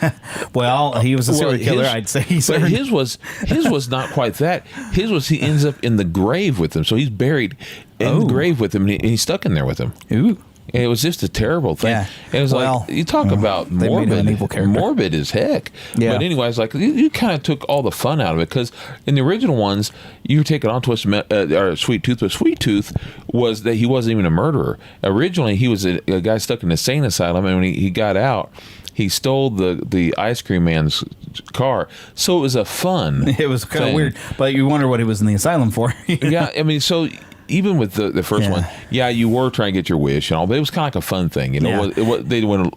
[SPEAKER 5] Well, he was a serial killer, I'd say.
[SPEAKER 6] But his was not quite that. His was he ends up in the grave with him, so he's buried in the grave with him, and he's stuck in there with him.
[SPEAKER 5] Ooh.
[SPEAKER 6] And it was just a terrible thing. Yeah. And it was like, you talk about morbid as heck. Yeah. But anyway, it's like, you kind of took all the fun out of it, because in the original ones, you were taking on Sweet Tooth, but Sweet Tooth was that he wasn't even a murderer. Originally, he was a guy stuck in an insane asylum, and when he got out, he stole the ice cream man's car. So it was a fun
[SPEAKER 5] It was kind of weird, but you wonder what he was in the asylum for.
[SPEAKER 6] Yeah, I mean, so even with the first one, you were trying to get your wish and all, but it was kind of like a fun thing.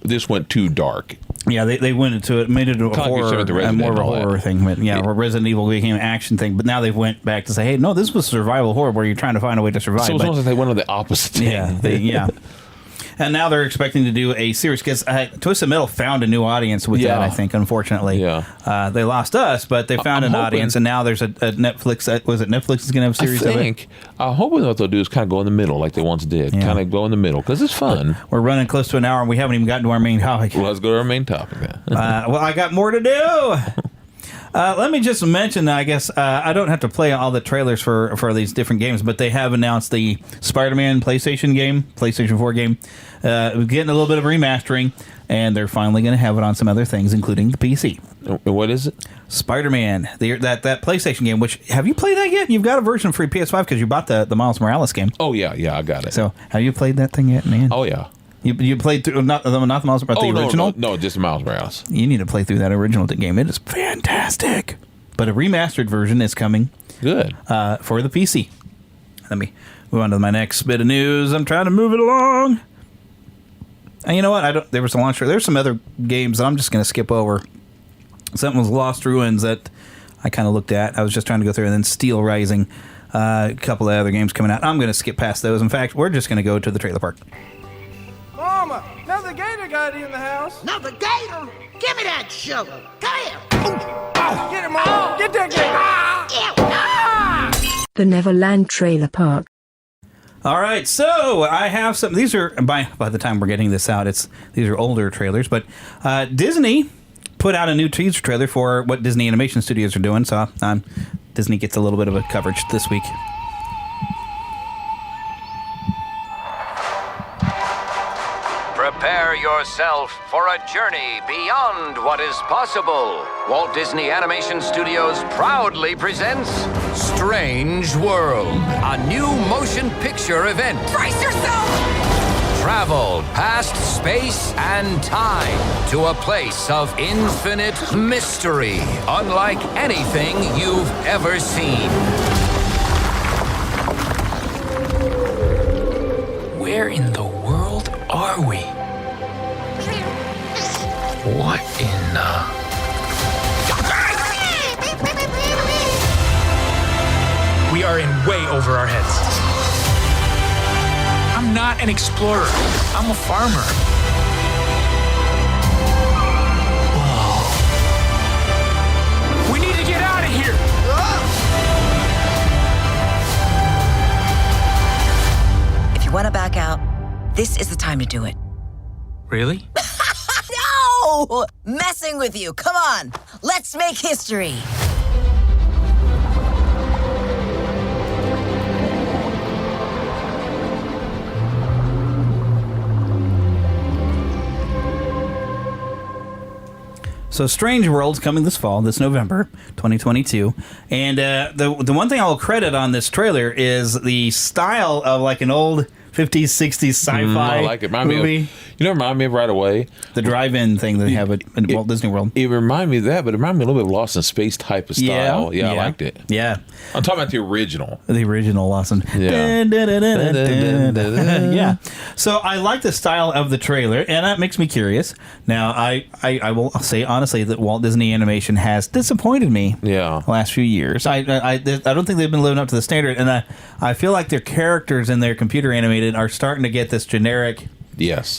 [SPEAKER 6] This went too dark.
[SPEAKER 5] Yeah, they went into it, made it a horror, and more of a horror thing. But where Resident Evil became an action thing. But now they've went back to say, hey, no, this was survival horror where you're trying to find a way to survive.
[SPEAKER 6] So it's almost like they went on the opposite thing.
[SPEAKER 5] Yeah, And now they're expecting to do a series because Twisted Metal found a new audience with that, I think, unfortunately.
[SPEAKER 6] Yeah.
[SPEAKER 5] They lost us, but they found an audience, and now there's a Netflix. Was it Netflix is going to have a series of it?
[SPEAKER 6] I'm hoping what they'll do is kind of go in the middle like they once did. Kind of go in the middle because it's fun.
[SPEAKER 5] We're running close to an hour, and we haven't even gotten to our main topic.
[SPEAKER 6] Well, let's go to our main topic then.
[SPEAKER 5] Well, I got more to do. Let me just mention, I guess, I don't have to play all the trailers for these different games, but they have announced the Spider-Man PlayStation 4 game, getting a little bit of remastering, and they're finally going to have it on some other things, including the PC.
[SPEAKER 6] What is it?
[SPEAKER 5] Spider-Man, that PlayStation game, which, have you played that yet? You've got a version for your PS5 because you bought the Miles Morales game.
[SPEAKER 6] Oh, yeah, I got it.
[SPEAKER 5] So, have you played that thing yet, man?
[SPEAKER 6] Oh, yeah.
[SPEAKER 5] You played through, not the Miles, but the original?
[SPEAKER 6] No, just Miles Morales.
[SPEAKER 5] You need to play through that original game. It is fantastic. But a remastered version is coming.
[SPEAKER 6] Good.
[SPEAKER 5] For the PC. Let me move on to my next bit of news. I'm trying to move it along. And you know what? There was a launcher. There's some other games that I'm just going to skip over. Something was Lost Ruins that I kind of looked at. I was just trying to go through, and then Steel Rising. A couple of other games coming out. I'm going to skip past those. In fact, we're just going to go to the trailer park.
[SPEAKER 15] Mama, another gator got in the house.
[SPEAKER 16] Another gator? Give me that shovel. Come here.
[SPEAKER 15] Get him, Mom. Get that gator.
[SPEAKER 7] The Neverland Trailer Park.
[SPEAKER 5] All right, so I have some. These are by the time we're getting this out, these are older trailers. But Disney put out a new teaser trailer for what Disney Animation Studios are doing. So Disney gets a little bit of a coverage this week.
[SPEAKER 17] Prepare yourself for a journey beyond what is possible. Walt Disney Animation Studios proudly presents Strange World, a new motion picture event.
[SPEAKER 16] Brace yourself!
[SPEAKER 17] Travel past space and time to a place of infinite mystery, unlike anything you've ever seen.
[SPEAKER 18] Where in the world are we? What in the... We are in way over our heads. I'm not an explorer. I'm a farmer. Whoa. We need to get out of here!
[SPEAKER 19] If you want to back out, this is the time to do it.
[SPEAKER 18] Really?
[SPEAKER 19] No! Messing with you. Come on. Let's make history.
[SPEAKER 5] So Strange World's coming this fall, this November, 2022. And the one thing I'll credit on this trailer is the style of like an old 50s, 60s sci-fi
[SPEAKER 6] I like it.
[SPEAKER 5] movie.
[SPEAKER 6] Remind me of right away?
[SPEAKER 5] The drive-in thing that they have at Walt Disney World.
[SPEAKER 6] It reminded me of that, but it reminded me a little bit of Lost in Space type of style. Yeah, I liked it.
[SPEAKER 5] Yeah.
[SPEAKER 6] I'm talking about the original.
[SPEAKER 5] The original Lost in...
[SPEAKER 6] Yeah.
[SPEAKER 5] Yeah. So I like the style of the trailer, and that makes me curious. Now, I will say honestly that Walt Disney Animation has disappointed me the last few years. I don't think they've been living up to the standard, and I feel like their characters and their computer animated are starting to get this generic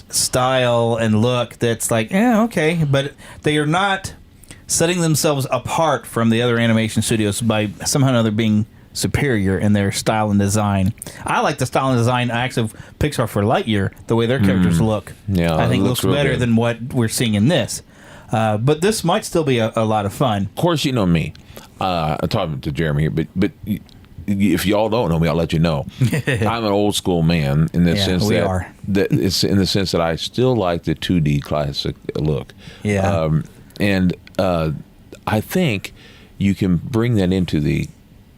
[SPEAKER 5] style and look that's like, okay, but they are not setting themselves apart from the other animation studios by somehow or another being superior in their style and design. I like the style and design actually of Pixar for Lightyear, the way their characters look.
[SPEAKER 6] Yeah,
[SPEAKER 5] I think looks better than what we're seeing in this. But this might still be a lot of fun.
[SPEAKER 6] Of course, you know me. I'm talking to Jeremy here, but if y'all don't know me, I'll let you know. I'm an old school man in the sense that it's in the sense that I still like the 2D classic look.
[SPEAKER 5] Yeah.
[SPEAKER 6] And I think you can bring that into the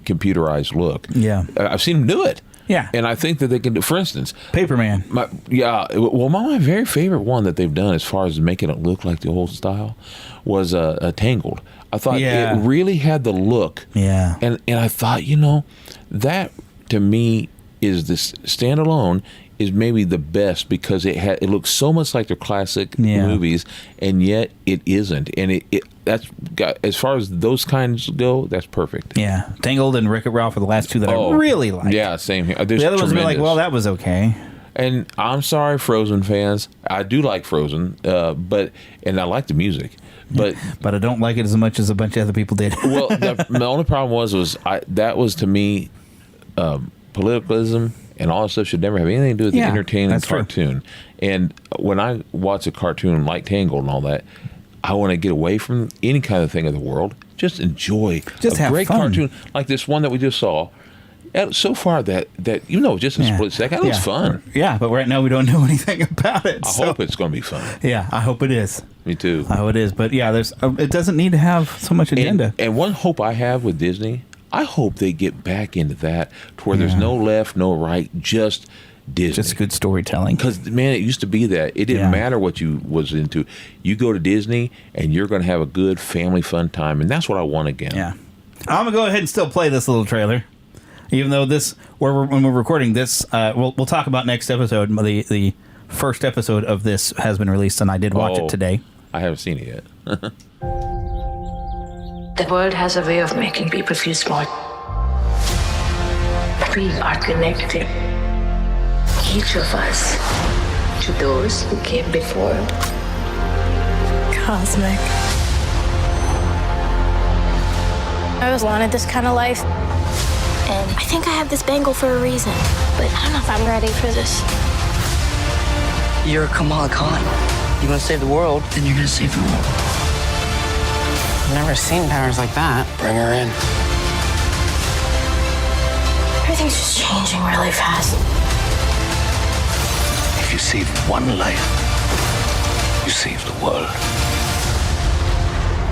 [SPEAKER 6] computerized look.
[SPEAKER 5] Yeah.
[SPEAKER 6] I've seen them do it.
[SPEAKER 5] Yeah.
[SPEAKER 6] And I think that they can do, for instance,
[SPEAKER 5] Paperman.
[SPEAKER 6] My very favorite one that they've done as far as making it look like the old style was Tangled. I thought it really had the look.
[SPEAKER 5] Yeah.
[SPEAKER 6] And I thought, that to me is this standalone is maybe the best because it looks so much like their classic movies, and yet it isn't. And that's as far as those kinds go, that's perfect.
[SPEAKER 5] Yeah, Tangled and Wreck-It Ralph are the last two that I really like.
[SPEAKER 6] Yeah, same here.
[SPEAKER 5] The other ones be like, well, that was okay.
[SPEAKER 6] And I'm sorry, Frozen fans. I do like Frozen, and I like the music. But
[SPEAKER 5] I don't like it as much as a bunch of other people did.
[SPEAKER 6] Well, the only problem was that was to me, politicalism and all that stuff should never have anything to do with the entertaining cartoon. True. And when I watch a cartoon like Tangled and all that, I want to get away from any kind of thing in the world. Just enjoy a great cartoon like this one that we just saw. So far that just a split second, it was fun.
[SPEAKER 5] Yeah, but right now we don't know anything about it.
[SPEAKER 6] I hope it's going to be fun.
[SPEAKER 5] Yeah, I hope it is.
[SPEAKER 6] Me too.
[SPEAKER 5] I hope it is. But yeah, it doesn't need to have so much agenda.
[SPEAKER 6] And one hope I have with Disney, I hope they get back into that to where there's no left, no right, just Disney.
[SPEAKER 5] Just good storytelling.
[SPEAKER 6] Because, man, it used to be that. It didn't matter what you was into. You go to Disney, and you're going to have a good family fun time, and that's what I want again.
[SPEAKER 5] Yeah. I'm going to go ahead and still play this little trailer. Even though when we're recording this, we'll talk about next episode. The first episode of this has been released, and I did watch it today.
[SPEAKER 6] I haven't seen it yet.
[SPEAKER 20] The world has a way of making people feel small. We are connected, each of us, to those who came before.
[SPEAKER 9] Cosmic. I always wanted this kind of life. And I think I have this bangle for a reason, but I don't know if I'm ready for this.
[SPEAKER 21] You're Kamala Khan. You want to save the world, then you're going to save the world.
[SPEAKER 22] I've never seen powers like that.
[SPEAKER 21] Bring her in.
[SPEAKER 9] Everything's just changing really fast.
[SPEAKER 21] If you save one life, you save the world.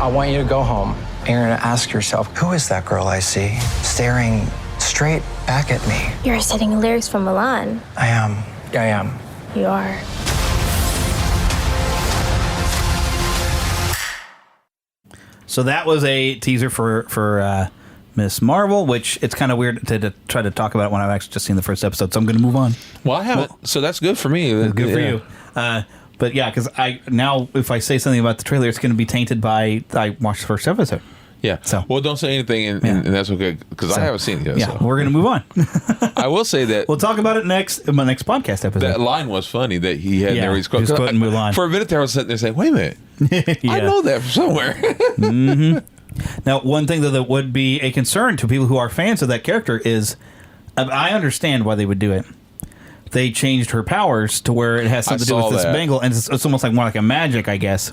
[SPEAKER 22] I want you to go home, and you're going to ask yourself, who is that girl I see staring straight back at me?
[SPEAKER 9] You're reciting lyrics from Milan.
[SPEAKER 22] I am.
[SPEAKER 9] You are.
[SPEAKER 5] So that was a teaser for Miss Marvel, which it's kind of weird to try to talk about it when I've actually just seen the first episode. So I'm going to move on.
[SPEAKER 6] Well, I haven't. So that's good for me.
[SPEAKER 5] That's good for you. But yeah, because if I say something about the trailer, it's going to be tainted by I watched the first episode.
[SPEAKER 6] Yeah. So don't say anything, and that's okay because I haven't seen it yet.
[SPEAKER 5] Yeah, we're going to move on.
[SPEAKER 6] I will say that
[SPEAKER 5] we'll talk about it in my next podcast episode.
[SPEAKER 6] That line was funny that he had there. He's quoting
[SPEAKER 5] Mulan.
[SPEAKER 6] For a minute there, I was sitting there saying, "Wait a minute, I know that from somewhere."
[SPEAKER 5] Mm-hmm. Now, one thing that would be a concern to people who are fans of that character is, I understand why they would do it. They changed her powers to where it has something to do with this bangle, and it's almost like more like a magic, I guess.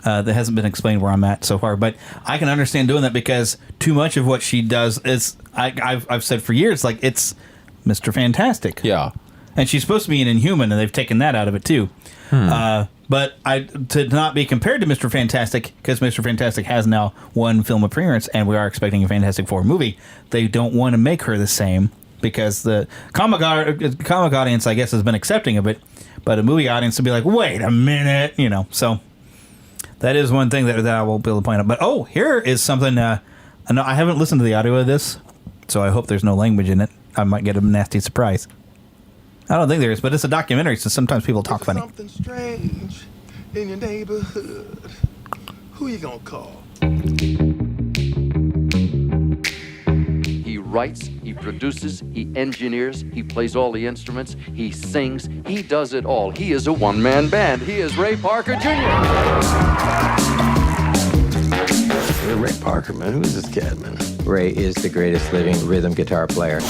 [SPEAKER 5] That hasn't been explained where I'm at so far, but I can understand doing that because too much of what she does is I've said for years, like it's Mr. Fantastic.
[SPEAKER 6] Yeah,
[SPEAKER 5] and she's supposed to be an Inhuman, and they've taken that out of it too. But to not be compared to Mr. Fantastic, because Mr. Fantastic has now one film appearance, and we are expecting a Fantastic Four movie. They don't want to make her the same because the comic audience, I guess, has been accepting of it, but a movie audience will be like, wait a minute, so. That is one thing that I will be able to point out. But, here is something. I haven't listened to the audio of this, so I hope there's no language in it. I might get a nasty surprise. I don't think there is, but it's a documentary, so sometimes people talk funny.
[SPEAKER 23] Something strange in your neighborhood. Who you gonna call?
[SPEAKER 24] He writes, he produces, he engineers, he plays all the instruments, he sings, he does it all. He is a one-man band. He is Ray Parker Jr.
[SPEAKER 23] Hey, Ray Parker, man. Who is this cat, man?
[SPEAKER 25] Ray is the greatest living rhythm guitar player.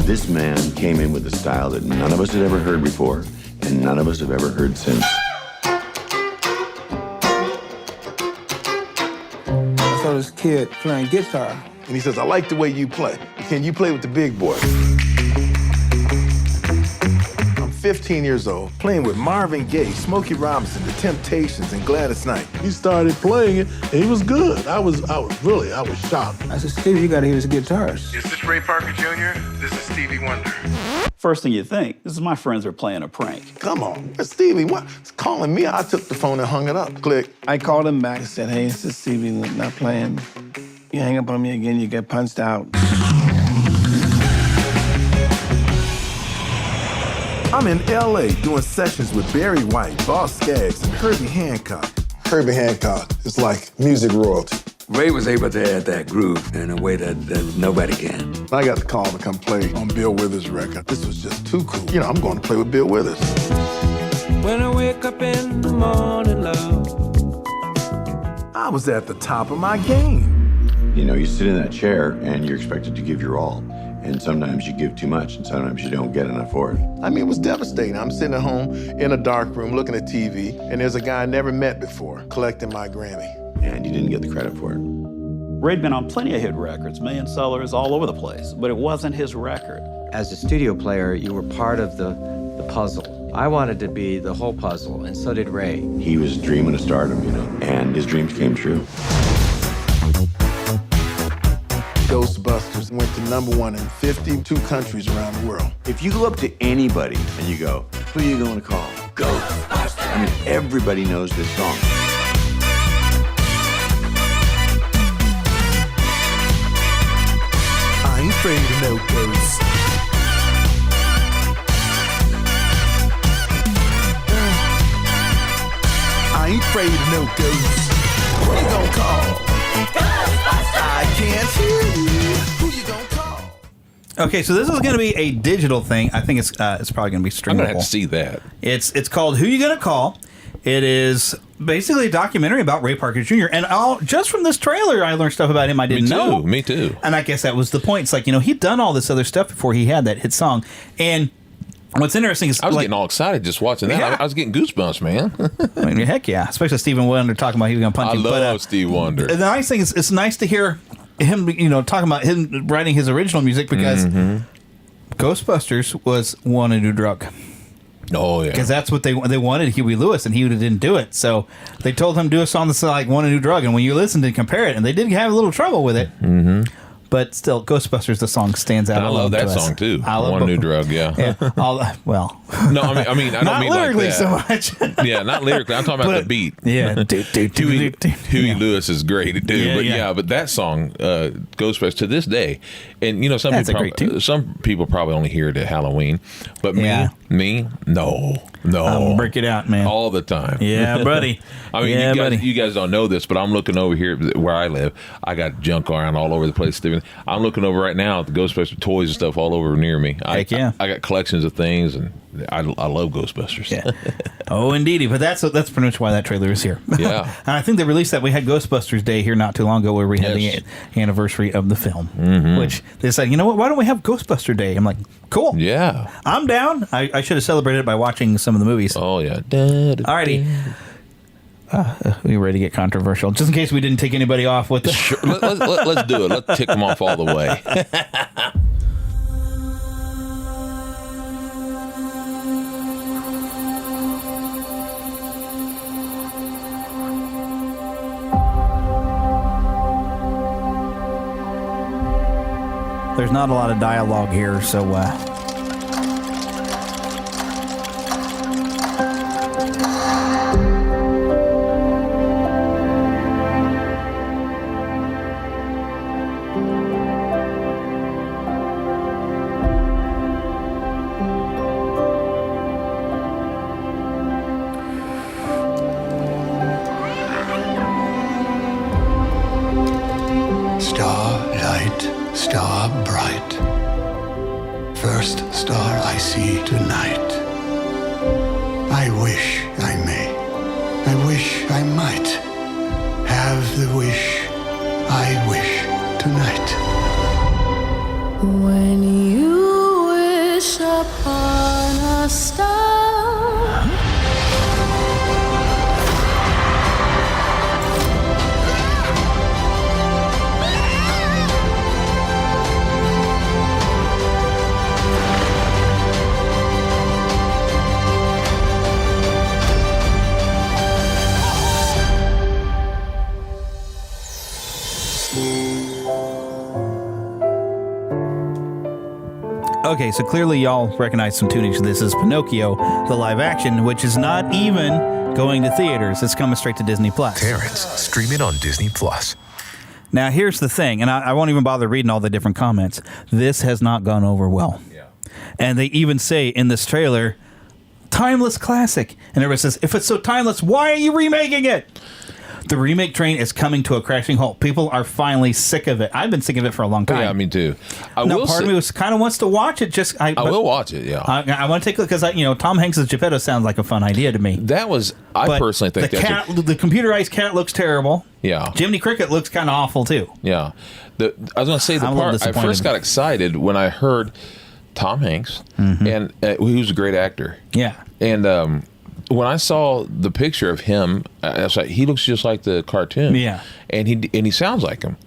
[SPEAKER 23] This man came in with a style that none of us had ever heard before, and none of us have ever heard since.
[SPEAKER 26] I saw this kid playing guitar.
[SPEAKER 23] And he says, I like the way you play. Can you play with the big boy? I'm 15 years old, playing with Marvin Gaye, Smokey Robinson, The Temptations, and Gladys Knight. He started playing it, and he was good. I was shocked.
[SPEAKER 26] I said, Stevie, you gotta hear his guitars.
[SPEAKER 23] Is this Ray Parker Jr.? This is Stevie Wonder.
[SPEAKER 27] First thing you think, this is my friends are playing a prank.
[SPEAKER 23] Come on, Stevie, what? It's calling me. I took the phone and hung it up. Click.
[SPEAKER 26] I called him back and said, hey, this is Stevie, not playing. You hang up on me again, you get punched out.
[SPEAKER 23] I'm in L.A. doing sessions with Barry White, Boss Skaggs, and Herbie Hancock. Herbie Hancock is like music royalty.
[SPEAKER 12] Ray was able to add that groove in a way that nobody can.
[SPEAKER 23] I got the call to come play on Bill Withers' record. This was just too cool. You know, I'm going to play with Bill Withers.
[SPEAKER 14] When I wake up in the morning, love,
[SPEAKER 23] I was at the top of my game.
[SPEAKER 1] You know, you sit in that chair and you're expected to give your all. And sometimes you give too much and sometimes you don't get enough for it.
[SPEAKER 23] I mean, it was devastating. I'm sitting at home in a dark room looking at TV, and there's a guy I never met before collecting my Grammy.
[SPEAKER 1] And you didn't get the credit for it.
[SPEAKER 27] Ray'd been on plenty of hit records, million sellers all over the place, but it wasn't his record.
[SPEAKER 25] As a studio player, you were part of the puzzle. I wanted to be the whole puzzle, and so did Ray.
[SPEAKER 1] He was dreaming of stardom, you know, and his dreams came true.
[SPEAKER 23] Ghostbusters went to #1 in 52 countries around the world.
[SPEAKER 1] If you go up to anybody and you go, who are you going to call? Ghostbusters. I mean, everybody knows this song.
[SPEAKER 23] I ain't afraid of no ghosts. I ain't afraid of no ghosts. Who you gonna call? I can't hear you. Who you gonna call?
[SPEAKER 5] Okay, so this is going to be a digital thing. I think it's probably going to be streamable.
[SPEAKER 6] I'm going to have to see that.
[SPEAKER 5] It's called Who You Gonna Call? It is basically a documentary about Ray Parker Jr. And just from this trailer, I learned stuff about him I didn't know.
[SPEAKER 6] Me too.
[SPEAKER 5] And I guess that was the point. It's like, he'd done all this other stuff before he had that hit song. And what's interesting is
[SPEAKER 6] I was getting all excited just watching that.
[SPEAKER 5] Yeah.
[SPEAKER 6] I was getting goosebumps, man.
[SPEAKER 5] I mean, heck yeah. Especially Stephen Wonder talking about he was going to punch him.
[SPEAKER 6] I love Steve Wonder.
[SPEAKER 5] The nice thing is it's nice to hear him, talking about him writing his original music because Ghostbusters was Want a New Drug.
[SPEAKER 6] Oh, yeah.
[SPEAKER 5] Because that's what they wanted, Huey Lewis, and Huey didn't do it. So they told him to do a song that's like Want a New Drug. And when you listen and compare it, and they did have a little trouble with it. Mm-hmm. But still, Ghostbusters, the song stands out.
[SPEAKER 6] And I love that song too. Want a New Drug, yeah.
[SPEAKER 5] Well,
[SPEAKER 6] no, I mean, I don't
[SPEAKER 5] not
[SPEAKER 6] mean
[SPEAKER 5] lyrically
[SPEAKER 6] like that.
[SPEAKER 5] so much.
[SPEAKER 6] Yeah, not lyrically. I'm talking about the beat.
[SPEAKER 5] Yeah,
[SPEAKER 6] Huey Lewis is great to do, but that song, Ghostbusters, to this day, and some people probably only hear it at Halloween, but me, no.
[SPEAKER 5] Break it out, man.
[SPEAKER 6] All the time.
[SPEAKER 5] Yeah, buddy.
[SPEAKER 6] I mean, you guys don't know this, but I'm looking over here where I live. I got junk around all over the place, Stephen. I'm looking over right now at the Ghostbusters toys and stuff all over near me. I got collections of things, and I love Ghostbusters.
[SPEAKER 5] Yeah. Oh, indeedy. But that's pretty much why that trailer is here.
[SPEAKER 6] Yeah.
[SPEAKER 5] And I think they released that. We had Ghostbusters Day here not too long ago where we had the anniversary of the film, which they said, why don't we have Ghostbuster Day? I'm like, cool.
[SPEAKER 6] Yeah.
[SPEAKER 5] I'm down. I should have celebrated it by watching some of the movies.
[SPEAKER 6] Oh, yeah.
[SPEAKER 5] Alrighty. We ready to get controversial? Just in case we didn't take anybody off with it.
[SPEAKER 6] Sure. Let's do it. Let's tick them off all the way.
[SPEAKER 5] There's not a lot of dialogue here, so
[SPEAKER 21] Starlight, star bright, first star I see tonight. I wish I may, I wish I might have the wish I wish tonight.
[SPEAKER 2] When you wish upon a star.
[SPEAKER 5] Okay, so clearly y'all recognize some tunage. This is Pinocchio, the live action, which is not even going to theaters. It's coming straight to Disney+.
[SPEAKER 3] Terrence, streaming on Disney+.
[SPEAKER 5] Now, here's the thing, and I won't even bother reading all the different comments. This has not gone over well. Yeah. And they even say in this trailer, timeless classic. And everybody says, if it's so timeless, why are you remaking it? The remake train is coming to a crashing halt. People are finally sick of it. I've been sick of it for a long time.
[SPEAKER 6] Yeah, me too.
[SPEAKER 5] Part of me kind of wants to watch it. I
[SPEAKER 6] will watch it. Yeah,
[SPEAKER 5] I want to take a look because Tom Hanks' Geppetto sounds like a fun idea to me.
[SPEAKER 6] I personally think
[SPEAKER 5] the computerized cat looks terrible.
[SPEAKER 6] Yeah,
[SPEAKER 5] Jiminy Cricket looks kind of awful too.
[SPEAKER 6] Yeah, I was going to say the part I first got excited when I heard Tom Hanks, and he was a great actor.
[SPEAKER 5] Yeah,
[SPEAKER 6] and when I saw the picture of him, I was like, he looks just like the cartoon.
[SPEAKER 5] Yeah,
[SPEAKER 6] and he sounds like him,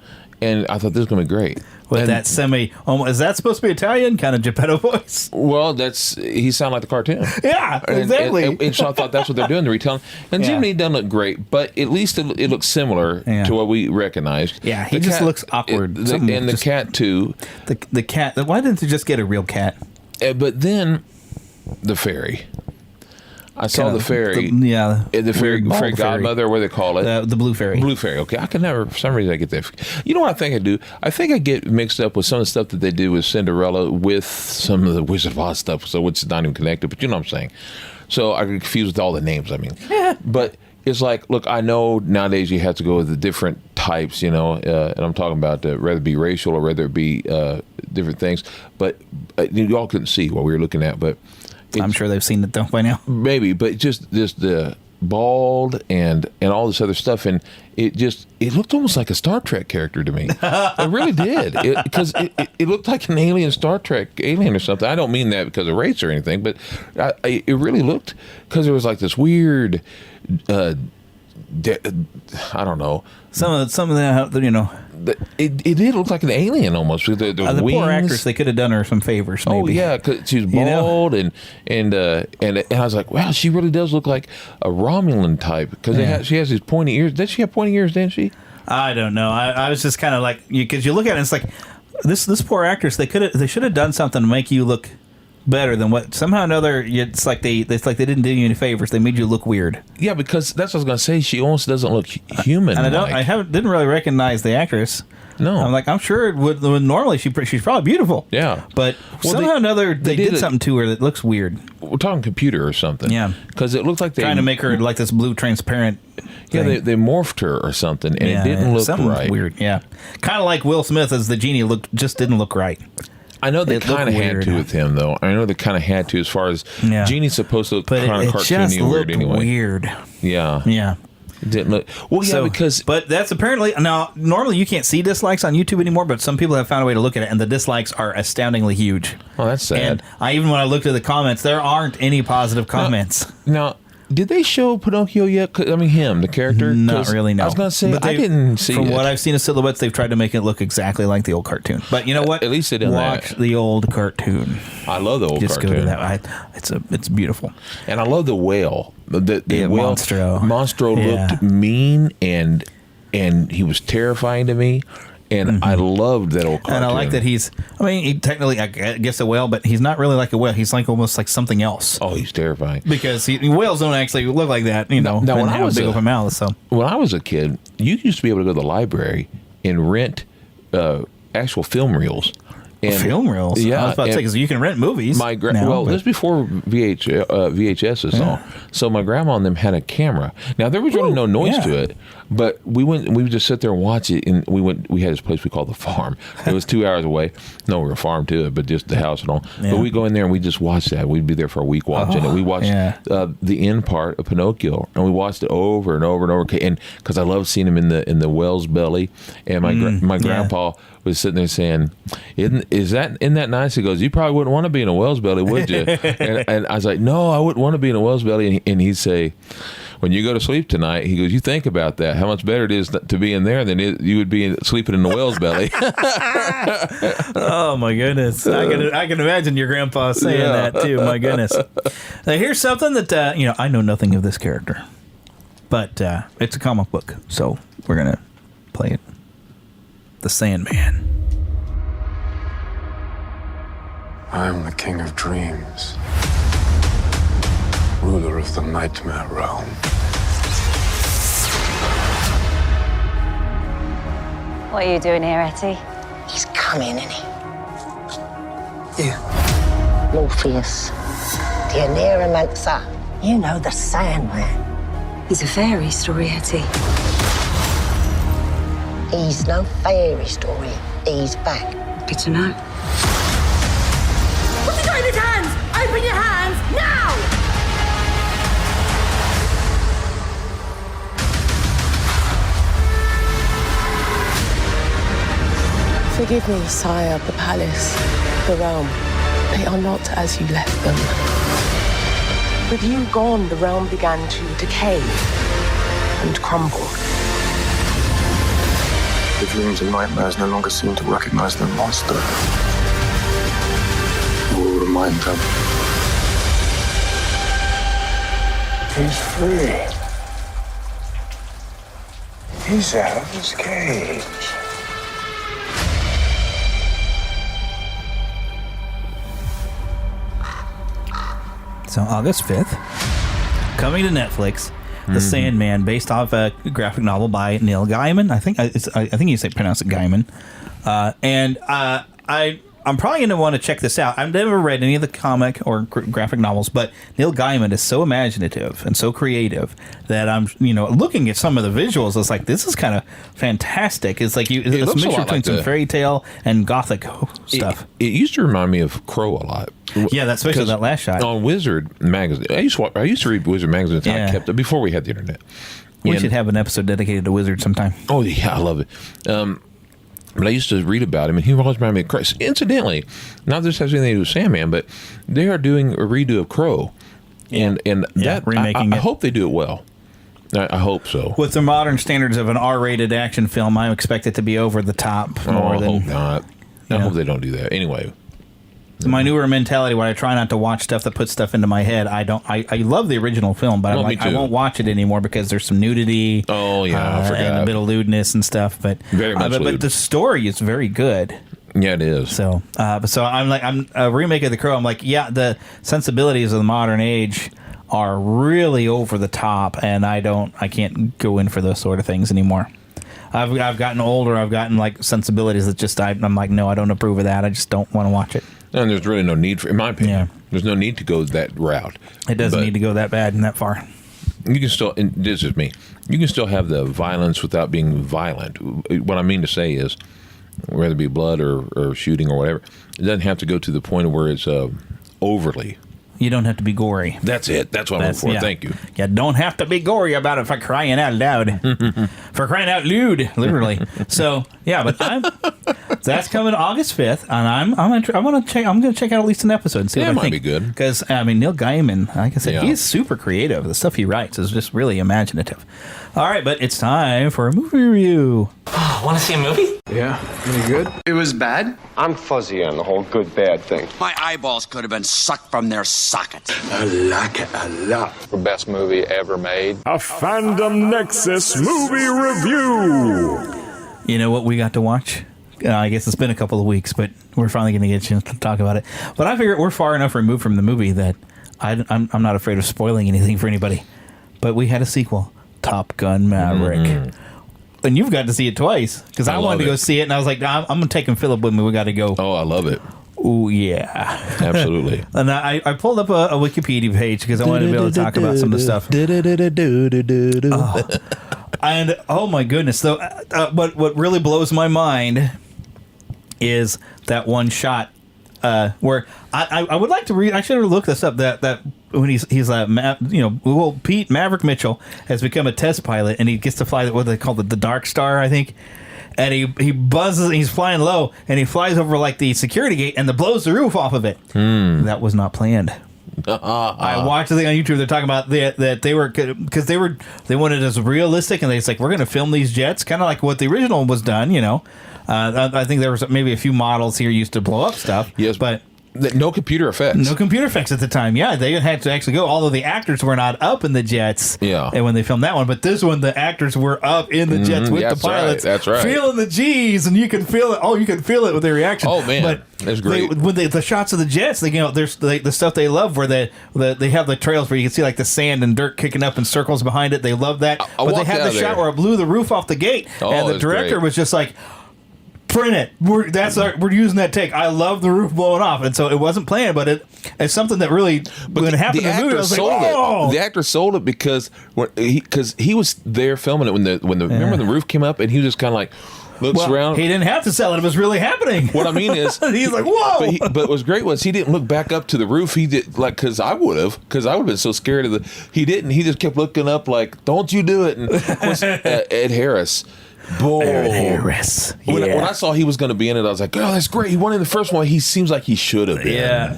[SPEAKER 6] and I thought this was going to be great.
[SPEAKER 5] With that is that supposed to be Italian kind of Geppetto voice?
[SPEAKER 6] Well, he sounded like the cartoon.
[SPEAKER 5] Yeah, exactly.
[SPEAKER 6] And so I thought that's what they're doing. They're retelling. And Jiminy doesn't look great, but at least it looks similar to what we recognized.
[SPEAKER 5] Yeah, he just looks awkward.
[SPEAKER 6] The cat too.
[SPEAKER 5] The cat. Why didn't they just get a real cat?
[SPEAKER 6] But then the fairy. I saw the fairy. The fairy godmother, what do they call it?
[SPEAKER 5] The blue fairy.
[SPEAKER 6] Blue fairy. Okay, I can never. For some reason, I get that. You know what I think I do? I think I get mixed up with some of the stuff that they do with Cinderella with some of the Wizard of Oz stuff. So it's not even connected. But you know what I'm saying. So I get confused with all the names. I mean, but it's like, look, I know nowadays you have to go with the different types. And I'm talking about whether it be racial or whether it be different things. But you all couldn't see what we were looking at, but.
[SPEAKER 5] I'm sure they've seen it though by now.
[SPEAKER 6] Maybe, but just the bald and all this other stuff, and it looked almost like a Star Trek character to me. It really did, because it looked like an alien Star Trek alien or something. I don't mean that because of race or anything, but it really looked, because there was like this weird. I don't know.
[SPEAKER 5] Some of the
[SPEAKER 6] It did look like an alien almost with the wings.
[SPEAKER 5] Poor actress, they could have done her some favors. Maybe.
[SPEAKER 6] Oh yeah, because she was bald and I was like, wow, she really does look like a Romulan type because she has these pointy ears. Did she have pointy ears? Didn't she?
[SPEAKER 5] I don't know. I was just kind of like, because you look at it, it's like this poor actress. They should have done something to make you look better than what somehow or another. It's like they didn't do you any favors. They made you look weird.
[SPEAKER 6] Yeah, because that's what I was gonna say. She almost doesn't look human.
[SPEAKER 5] And didn't really recognize the actress.
[SPEAKER 6] No,
[SPEAKER 5] I'm sure it would. Normally, she's probably beautiful.
[SPEAKER 6] Yeah,
[SPEAKER 5] but somehow or another they did something to her that looks weird.
[SPEAKER 6] We're talking computer or something.
[SPEAKER 5] Yeah,
[SPEAKER 6] because it looked like
[SPEAKER 5] trying to make her like this blue transparent.
[SPEAKER 6] Yeah, they morphed her or something, and it didn't look right.
[SPEAKER 5] Weird. Yeah, kind of like Will Smith as the genie just didn't look right.
[SPEAKER 6] I know they kind of had to with him, though. I know they kind of had to as far as Genie's supposed to look kind of cartoony and weird anyway.
[SPEAKER 5] Weird.
[SPEAKER 6] Yeah.
[SPEAKER 5] Yeah.
[SPEAKER 6] It didn't look. Well, yeah,
[SPEAKER 5] But that's apparently. Now, normally you can't see dislikes on YouTube anymore, but some people have found a way to look at it, and the dislikes are astoundingly huge.
[SPEAKER 6] Oh, that's sad.
[SPEAKER 5] And when I looked at the comments, there aren't any positive comments.
[SPEAKER 6] Now did they show Pinocchio yet? I mean, him, the character?
[SPEAKER 5] Not really, no.
[SPEAKER 6] I was going to say, I didn't see
[SPEAKER 5] From what I've seen of silhouettes, they've tried to make it look exactly like the old cartoon. But you know what?
[SPEAKER 6] At least they did that.
[SPEAKER 5] Watch the old cartoon.
[SPEAKER 6] I love the old
[SPEAKER 5] Just
[SPEAKER 6] cartoon.
[SPEAKER 5] Go to that. It's beautiful.
[SPEAKER 6] And I love the whale. The whale. Monstro looked mean, and he was terrifying to me. And I loved that old cartoon.
[SPEAKER 5] And I like that he technically, I guess, a whale, but he's not really like a whale. He's like almost like something else.
[SPEAKER 6] Oh, he's terrifying.
[SPEAKER 5] Because whales don't actually look like that, Now, when I was big of a mouth, so.
[SPEAKER 6] When I was a kid, you used to be able to go to the library and rent actual film reels. And,
[SPEAKER 5] film reels?
[SPEAKER 6] Yeah.
[SPEAKER 5] I was about to say, because you can rent movies.
[SPEAKER 6] This is before VHS is all. So my grandma and them had a camera. Now, there was really no noise to it, but we would just sit there and watch it, and we had this place we called the farm. It was 2 hours away. No, we were a farm to it, but just the house and all. Yeah. But we'd go in there and we'd just watch that. We'd be there for a week watching it. We watched the end part of Pinocchio, and we watched it over and over and over. And because I loved seeing him in the whale's belly, and my grandpa was sitting there saying, isn't that nice? He goes, you probably wouldn't want to be in a whale's belly, would you? and I was like, no, I wouldn't want to be in a whale's belly. And he'd say, when you go to sleep tonight, he goes, you think about that, how much better it is to be in there than you would be sleeping in the whale's belly.
[SPEAKER 5] Oh my goodness. I can imagine your grandpa saying that too. My goodness. Now here's something that, I know nothing of this character, but it's a comic book. So we're going to play it. The Sandman.
[SPEAKER 4] I am the king of dreams, ruler of the nightmare realm.
[SPEAKER 7] What are you doing here, Etty?
[SPEAKER 19] He's coming, isn't he? Morpheus, the Neuromancer. You know the Sandman.
[SPEAKER 7] He's a fairy story, Etty.
[SPEAKER 8] He's no fairy story. He's back.
[SPEAKER 20] Good to know.
[SPEAKER 2] What's he got in his hands? Open your hands now!
[SPEAKER 10] Forgive me, sire, the palace, the realm. They are not as you left them. With you gone, the realm began to decay and crumble.
[SPEAKER 11] The dreams and nightmares no longer seem to recognize their monster. You will remind them. He's free. He's out of his cage.
[SPEAKER 5] So August 5th, coming to Netflix, The Sandman, based off a graphic novel by Neil Gaiman. I think you say pronounce it Gaiman. I'm probably going to want to check this out. I've never read any of the comic or graphic novels, but Neil Gaiman is so imaginative and so creative that I'm, looking at some of the visuals, it's like, this is kind of fantastic. It's like it's a mixture between some fairy tale and gothic stuff.
[SPEAKER 6] It used to remind me of Crow a lot.
[SPEAKER 5] Yeah, that's especially that last shot.
[SPEAKER 6] On Wizard magazine, I used to read Wizard magazine. I kept it before we had the internet.
[SPEAKER 5] We should have an episode dedicated to Wizard sometime.
[SPEAKER 6] Oh yeah, I love it. But I used to read about him, and he always reminded me of Crow. Incidentally, not this has anything to do with Sandman, but they are doing a redo of Crow, and that
[SPEAKER 5] remaking
[SPEAKER 6] I
[SPEAKER 5] it.
[SPEAKER 6] hope they do it well. I hope so.
[SPEAKER 5] With the modern standards of an R-rated action film, I expect it to be over the top more than.
[SPEAKER 6] I hope not. I hope they don't do that. Anyway.
[SPEAKER 5] My newer mentality, when I try not to watch stuff that puts stuff into my head, I love the original film, but I won't watch it anymore because there's some nudity.
[SPEAKER 6] Oh yeah, I forgot.
[SPEAKER 5] And a bit of lewdness and stuff. But
[SPEAKER 6] very much
[SPEAKER 5] but the story is very good.
[SPEAKER 6] Yeah, it is.
[SPEAKER 5] So I'm a remake of The Crow. I'm like, yeah, the sensibilities of the modern age are really over the top, and I can't go in for those sort of things anymore. I've gotten older. I've gotten like sensibilities that just I'm like, no, I don't approve of that. I just don't want to watch it.
[SPEAKER 6] And there's really no need for, in my opinion, there's no need to go that route.
[SPEAKER 5] It doesn't need to go that bad and that far.
[SPEAKER 6] You can still, and this is me, you can still have the violence without being violent. What I mean to say is, whether it be blood or shooting or whatever, it doesn't have to go to the point where it's overly.
[SPEAKER 5] You don't have to be gory.
[SPEAKER 6] That's it. That's what I'm looking for.
[SPEAKER 5] Yeah.
[SPEAKER 6] Thank you.
[SPEAKER 5] You don't have to be gory about it for crying out loud. For crying out loud, literally. So yeah, but that's coming August 5th, and I'm gonna check out at least an episode and see what I think.
[SPEAKER 6] It might be good
[SPEAKER 5] because Neil Gaiman, like I said, he's super creative. The stuff he writes is just really imaginative. All right, but it's time for a movie review.
[SPEAKER 18] Want to see a movie?
[SPEAKER 11] Yeah, any good?
[SPEAKER 13] It was bad?
[SPEAKER 15] I'm fuzzy on the whole good-bad thing.
[SPEAKER 13] My eyeballs could have been sucked from their sockets.
[SPEAKER 11] I like it a lot.
[SPEAKER 15] The best movie ever made.
[SPEAKER 16] A Fandom Nexus movie review.
[SPEAKER 5] You know what we got to watch? I guess it's been a couple of weeks, but we're finally going to get a chance to talk about it. But I figure we're far enough removed from the movie that I'm not afraid of spoiling anything for anybody. But we had a sequel, Top Gun Maverick. Mm-hmm. And you've got to see it twice because I wanted to go see it, and I was like, nah, I'm going to take Philip with me. We got to go.
[SPEAKER 6] Oh, I love it.
[SPEAKER 5] Oh, yeah.
[SPEAKER 6] Absolutely.
[SPEAKER 5] And I pulled up a Wikipedia page because I wanted to be able to talk about some of the stuff. And, oh, my goodness. So, what really blows my mind is that one shot where I would like to read. I should have looked this up. That when he's Pete Maverick Mitchell has become a test pilot, and he gets to fly what they call the Dark Star, I think. And he buzzes, and he's flying low, and he flies over like the security gate and blows the roof off of it. That was not planned. I watched the thing on YouTube. They're talking about that they were because they wanted it as realistic, and it's like, we're going to film these jets kind of like what the original was done. I think there was maybe a few models here used to blow up stuff.
[SPEAKER 6] Yes,
[SPEAKER 5] but
[SPEAKER 6] no computer effects.
[SPEAKER 5] No computer effects at the time. Yeah, they had to actually go. Although the actors were not up in the jets.
[SPEAKER 6] Yeah.
[SPEAKER 5] And when they filmed that one, but this one, the actors were up in the jets with the pilots.
[SPEAKER 6] That's right.
[SPEAKER 5] Feeling the G's, and you can feel it. Oh, you can feel it with their reaction.
[SPEAKER 6] Oh man,
[SPEAKER 5] but
[SPEAKER 6] that's great.
[SPEAKER 5] When the shots of the jets, there's the stuff they love where they have the trails where you can see like the sand and dirt kicking up in circles behind it. They love that. But they had the shot where it blew the roof off the gate, and the director was just like, print it. We're using that take. I love the roof blowing off, and so it wasn't planned, but it's something that really when it happened in the movie, I was like, oh.
[SPEAKER 6] The actor sold it because he was there filming it when the remember the roof came up, and he was just kind of like, looks around.
[SPEAKER 5] He didn't have to sell it. It was really happening.
[SPEAKER 6] What I mean is,
[SPEAKER 5] he's like, whoa.
[SPEAKER 6] But what was great was he didn't look back up to the roof. He did because I would have been so scared of the. He didn't. He just kept looking up like, "Don't you do it!" And of course, Ed Harris.
[SPEAKER 5] Harris.
[SPEAKER 6] When I saw he was going to be in it, I was like, "Oh, that's great." He won in the first one. He seems like he should have been.
[SPEAKER 5] Yeah.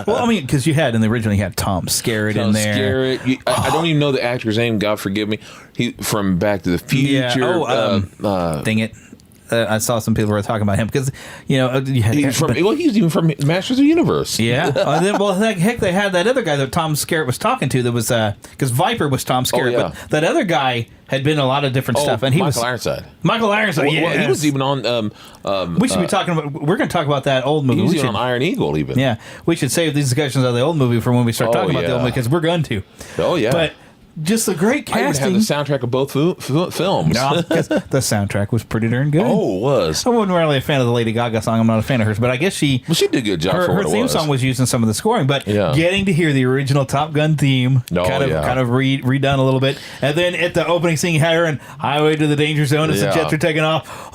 [SPEAKER 5] Well, I mean, because you had in the original, you had Tom Skerritt in there.
[SPEAKER 6] I don't even know the actor's name. God forgive me. He from Back to the Future.
[SPEAKER 5] Yeah. Dang it. I saw some people were talking about him because
[SPEAKER 6] he's even from Masters of the Universe.
[SPEAKER 5] Yeah. Heck, they had that other guy that Tom Skerritt was talking to. That was because Viper was Tom Skerritt, but that other guy had been in a lot of different stuff, and he
[SPEAKER 6] Michael Ironside.
[SPEAKER 5] Michael Ironside.
[SPEAKER 6] Well, he was even on.
[SPEAKER 5] We should be talking about. We're going to talk about that old movie.
[SPEAKER 6] He was even on Iron Eagle. Even
[SPEAKER 5] we should save these discussions of the old movie for when we start talking about the old movie because we're going to.
[SPEAKER 6] Oh yeah.
[SPEAKER 5] But just the great casting.
[SPEAKER 6] I even have the soundtrack of both films.
[SPEAKER 5] No, because the soundtrack was pretty darn good.
[SPEAKER 6] Oh, it was.
[SPEAKER 5] I wasn't really a fan of the Lady Gaga song. I'm not a fan of hers, but I guess she
[SPEAKER 6] did a good job.
[SPEAKER 5] Her theme song was used in some of the scoring, but getting to hear the original Top Gun theme, kind of redone a little bit, and then at the opening scene, you had her in Highway to the Danger Zone as the jets are taking off.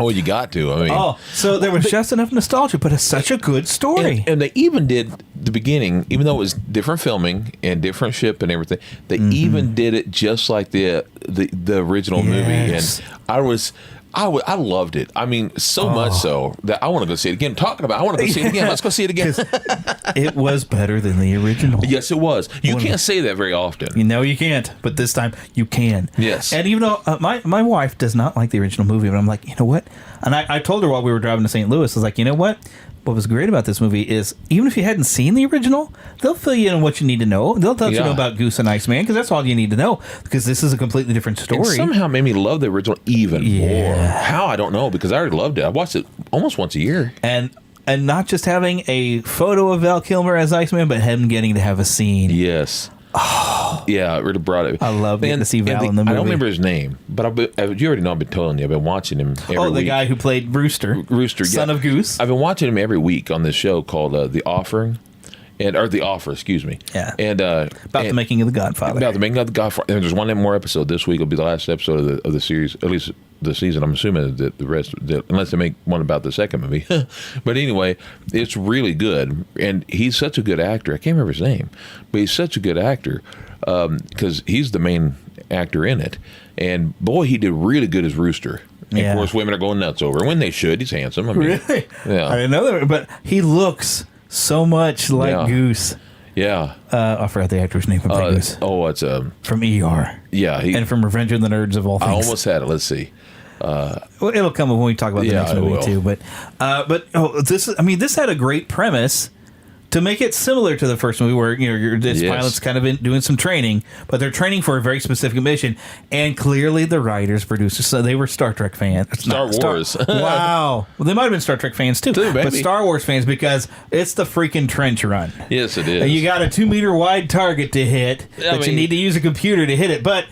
[SPEAKER 6] Oh, you got to. I mean,
[SPEAKER 5] so there was just enough nostalgia, but it's such a good story.
[SPEAKER 6] And they even did the beginning, even though it was different filming and different ship and everything. They even did it just like the original movie, and I loved it. I mean, so much so that I want to go see it again. I want to go see it again. Let's go see it again.
[SPEAKER 5] It was better than the original.
[SPEAKER 6] Yes, it was. You can't say that very often.
[SPEAKER 5] You know you can't, but this time you can.
[SPEAKER 6] Yes.
[SPEAKER 5] And even though my wife does not like the original movie, but I'm like, you know what? And I told her while we were driving to St. Louis, I was like, you know what? What was great about this movie is even if you hadn't seen the original, they'll fill you in on what you need to know. They'll tell you about Goose and Iceman because that's all you need to know because this is a completely different story.
[SPEAKER 6] And somehow made me love the original even more. How? I don't know because I already loved it. I watched it almost once a year.
[SPEAKER 5] And not just having a photo of Val Kilmer as Iceman, but him getting to have a scene.
[SPEAKER 6] Yes. Oh. Yeah, it really brought it.
[SPEAKER 5] I love getting to see Val in the movie.
[SPEAKER 6] I don't remember his name, but you already know I've been telling you. I've been watching him every week.
[SPEAKER 5] The guy who played Rooster, son of Goose.
[SPEAKER 6] I've been watching him every week on this show called The Offering. Or The Offer, excuse me.
[SPEAKER 5] Yeah.
[SPEAKER 6] And
[SPEAKER 5] about the making of The Godfather.
[SPEAKER 6] About the making of The Godfather. And there's one more episode this week. It'll be the last episode of the series, at least the season. I'm assuming that the rest, unless they make one about the second movie. But anyway, it's really good. And he's such a good actor. I can't remember his name, but he's such a good actor because he's the main actor in it. And boy, he did really good as Rooster. And of course, women are going nuts over him when they should. He's handsome. I mean,
[SPEAKER 5] really?
[SPEAKER 6] Yeah.
[SPEAKER 5] I didn't know that, but he looks so much like Goose.
[SPEAKER 6] Yeah.
[SPEAKER 5] I forgot the actor's name from Goose.
[SPEAKER 6] It's
[SPEAKER 5] from ER.
[SPEAKER 6] Yeah.
[SPEAKER 5] And from Revenge of the Nerds of all things.
[SPEAKER 6] I almost had it. Let's see.
[SPEAKER 5] Well, it'll come when we talk about the next movie too. But this had a great premise to make it similar to the first movie, where this pilot's kind of doing some training, but they're training for a very specific mission. And clearly, the writers, producers, so they were Star Trek fans.
[SPEAKER 6] Star Wars.
[SPEAKER 5] Wow. Well, they might have been Star Trek fans too, but Star Wars fans because it's the freaking trench run.
[SPEAKER 6] Yes, it is.
[SPEAKER 5] And you got a 2 meter wide target to hit you need to use a computer to hit it. But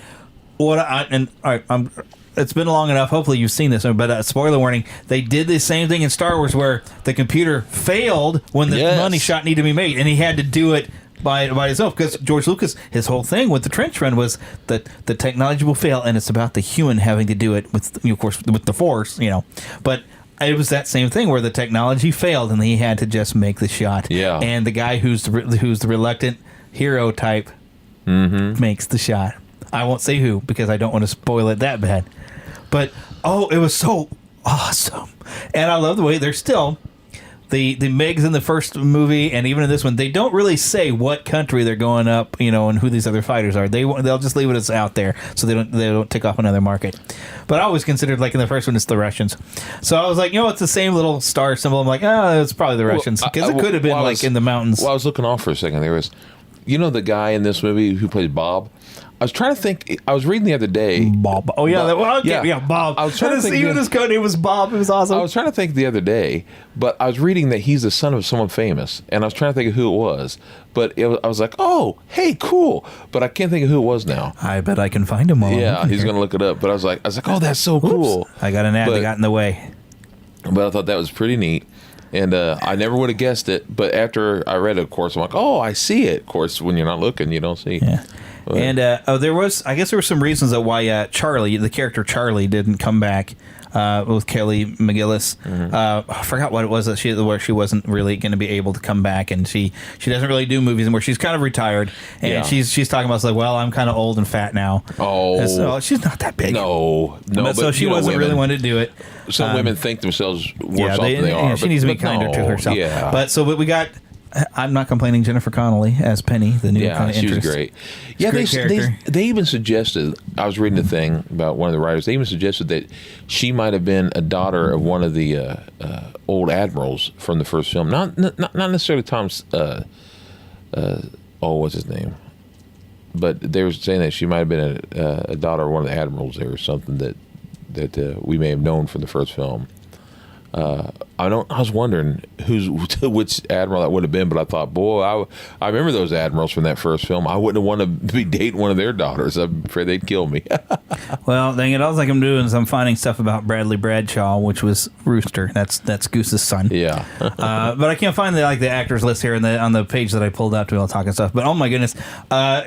[SPEAKER 5] it's been long enough. Hopefully you've seen this, but spoiler warning: they did the same thing in Star Wars, where the computer failed when the money shot needed to be made, and he had to do it by himself. Because George Lucas, his whole thing with the trench run was that the technology will fail, and it's about the human having to do it with, of course, with the Force, But it was that same thing where the technology failed, and he had to just make the shot.
[SPEAKER 6] Yeah.
[SPEAKER 5] And the guy who's the reluctant hero type makes the shot. I won't say who because I don't want to spoil it that bad. But, it was so awesome. And I love the way they're still, the Megs in the first movie and even in this one, they don't really say what country they're going up, and who these other fighters are. They'll just leave it as out there so they don't tick off another market. But I always considered, like in the first one, it's the Russians. So I was like, it's the same little star symbol. I'm like, it's probably the Russians. Because it could have been in the mountains.
[SPEAKER 6] Well, I was looking off for a second. There was, the guy in this movie who plays Bob. I was trying to think. I was reading the other day.
[SPEAKER 5] Bob. Oh yeah, Bob.
[SPEAKER 6] I was trying to think.
[SPEAKER 5] Even his code name was Bob. It was awesome.
[SPEAKER 6] I was trying to think the other day, but I was reading that he's the son of someone famous, and I was trying to think of who it was. But I was like, oh, hey, cool. But I can't think of who it was now.
[SPEAKER 5] I bet I can find him.
[SPEAKER 6] He's gonna look it up. But I was like, oh, that's so cool.
[SPEAKER 5] I got an ad that got in the way.
[SPEAKER 6] But I thought that was pretty neat. And I never would have guessed it. But after I read it, of course, I'm like, oh, I see it. Of course, when you're not looking, you don't see.
[SPEAKER 5] Yeah. And there was some reasons of why Charlie, the character Charlie, didn't come back with Kelly McGillis. I forgot what it was that where she wasn't really going to be able to come back, and she doesn't really do movies anymore. She's kind of retired, and she's talking about, like, well, I'm kind of old and fat now. So she's not that big.
[SPEAKER 6] No. But
[SPEAKER 5] so she wasn't really wanting to do it.
[SPEAKER 6] Some women think themselves worse off than they are.
[SPEAKER 5] She needs to be kinder to herself.
[SPEAKER 6] Yeah.
[SPEAKER 5] But we got. I'm not complaining. Jennifer Connelly as Penny, the new kind of
[SPEAKER 6] she was
[SPEAKER 5] interest.
[SPEAKER 6] great.
[SPEAKER 5] Great character.
[SPEAKER 6] They even suggested. I was reading a thing about one of the writers. They even suggested that she might have been a daughter of one of the old admirals from the first film. Not necessarily Tom's. What's his name? But they were saying that she might have been a daughter of one of the admirals there, or something that we may have known from the first film. I was wondering which admiral that would have been, but I thought, boy, I remember those admirals from that first film. I wouldn't want to be dating one of their daughters. I'm afraid they'd kill me.
[SPEAKER 5] Well, dang it! All like I'm doing is I'm finding stuff about Bradley Bradshaw, which was Rooster. That's Goose's son.
[SPEAKER 6] Yeah.
[SPEAKER 5] But I can't find the actors list here on the page that I pulled out to be able to talk and stuff. But oh my goodness,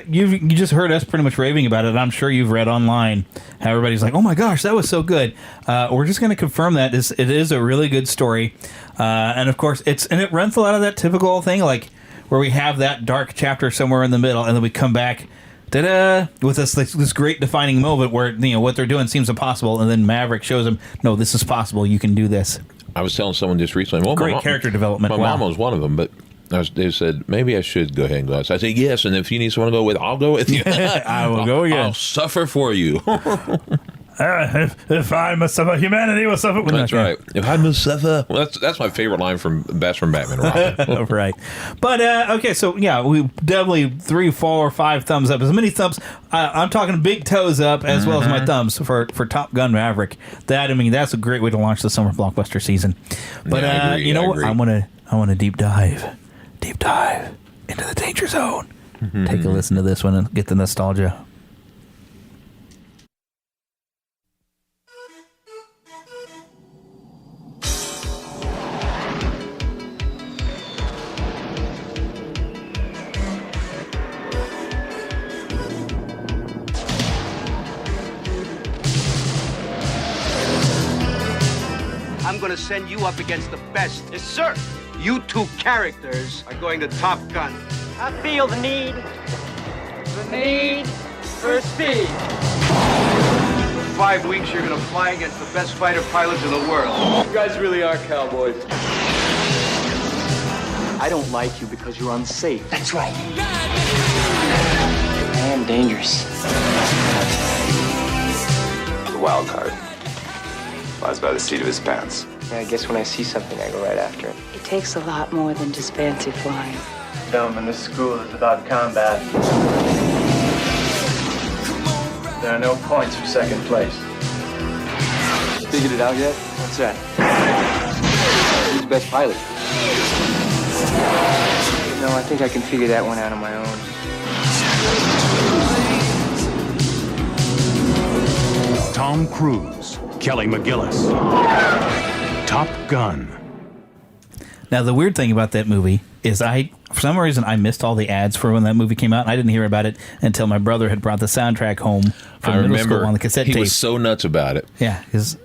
[SPEAKER 5] you just heard us pretty much raving about it. I'm sure you've read online how everybody's like, oh my gosh, that was so good. We're just going to confirm that it is a really good story. And of course it runs a lot of that typical thing, like where we have that dark chapter somewhere in the middle, and then we come back with this great defining moment where what they're doing seems impossible, and then Maverick shows them, no, this is possible, you can do this.
[SPEAKER 6] I was telling someone just recently,
[SPEAKER 5] great character development.
[SPEAKER 6] My mom was one of them, but they said maybe I should go ahead and go. I said yes, and if you need someone to go with, I'll go with you.
[SPEAKER 5] I will go again.
[SPEAKER 6] I'll suffer for you.
[SPEAKER 5] If I must suffer, humanity will suffer.
[SPEAKER 6] That's right. If I must suffer, well, that's my favorite line from Batman. Robin.
[SPEAKER 5] Right. But okay, so yeah, we definitely 3, 4, 5 thumbs up. As many thumbs. I'm talking big toes up as well as my thumbs for Top Gun Maverick. That's a great way to launch the summer blockbuster season. But you know what? I want to deep dive into the danger zone. Take a listen to this one and get the nostalgia.
[SPEAKER 13] I'm going to send you up against the best. Yes, sir. You two characters are going to Top Gun.
[SPEAKER 2] I feel the need for speed.
[SPEAKER 13] For 5 weeks, you're going to fly against the best fighter pilots in the world.
[SPEAKER 15] You guys really are cowboys.
[SPEAKER 13] I don't like you because you're unsafe.
[SPEAKER 8] That's right.
[SPEAKER 13] I am dangerous.
[SPEAKER 15] The wild card flies by the seat of his pants.
[SPEAKER 13] Yeah, I guess when I see something, I go right after it.
[SPEAKER 20] It takes a lot more than just fancy flying.
[SPEAKER 11] Film in this school is about combat. There are no points for second place.
[SPEAKER 13] Figured it out yet? What's that? Who's the best pilot? No, I think I can figure that one out on my own.
[SPEAKER 16] Tom Cruise, Kelly McGillis. Top Gun.
[SPEAKER 5] Now, the weird thing about that movie is for some reason, I missed all the ads for when that movie came out. I didn't hear about it until my brother had brought the soundtrack home from middle school on the cassette tape.
[SPEAKER 6] He was so nuts about it.
[SPEAKER 5] Yeah, the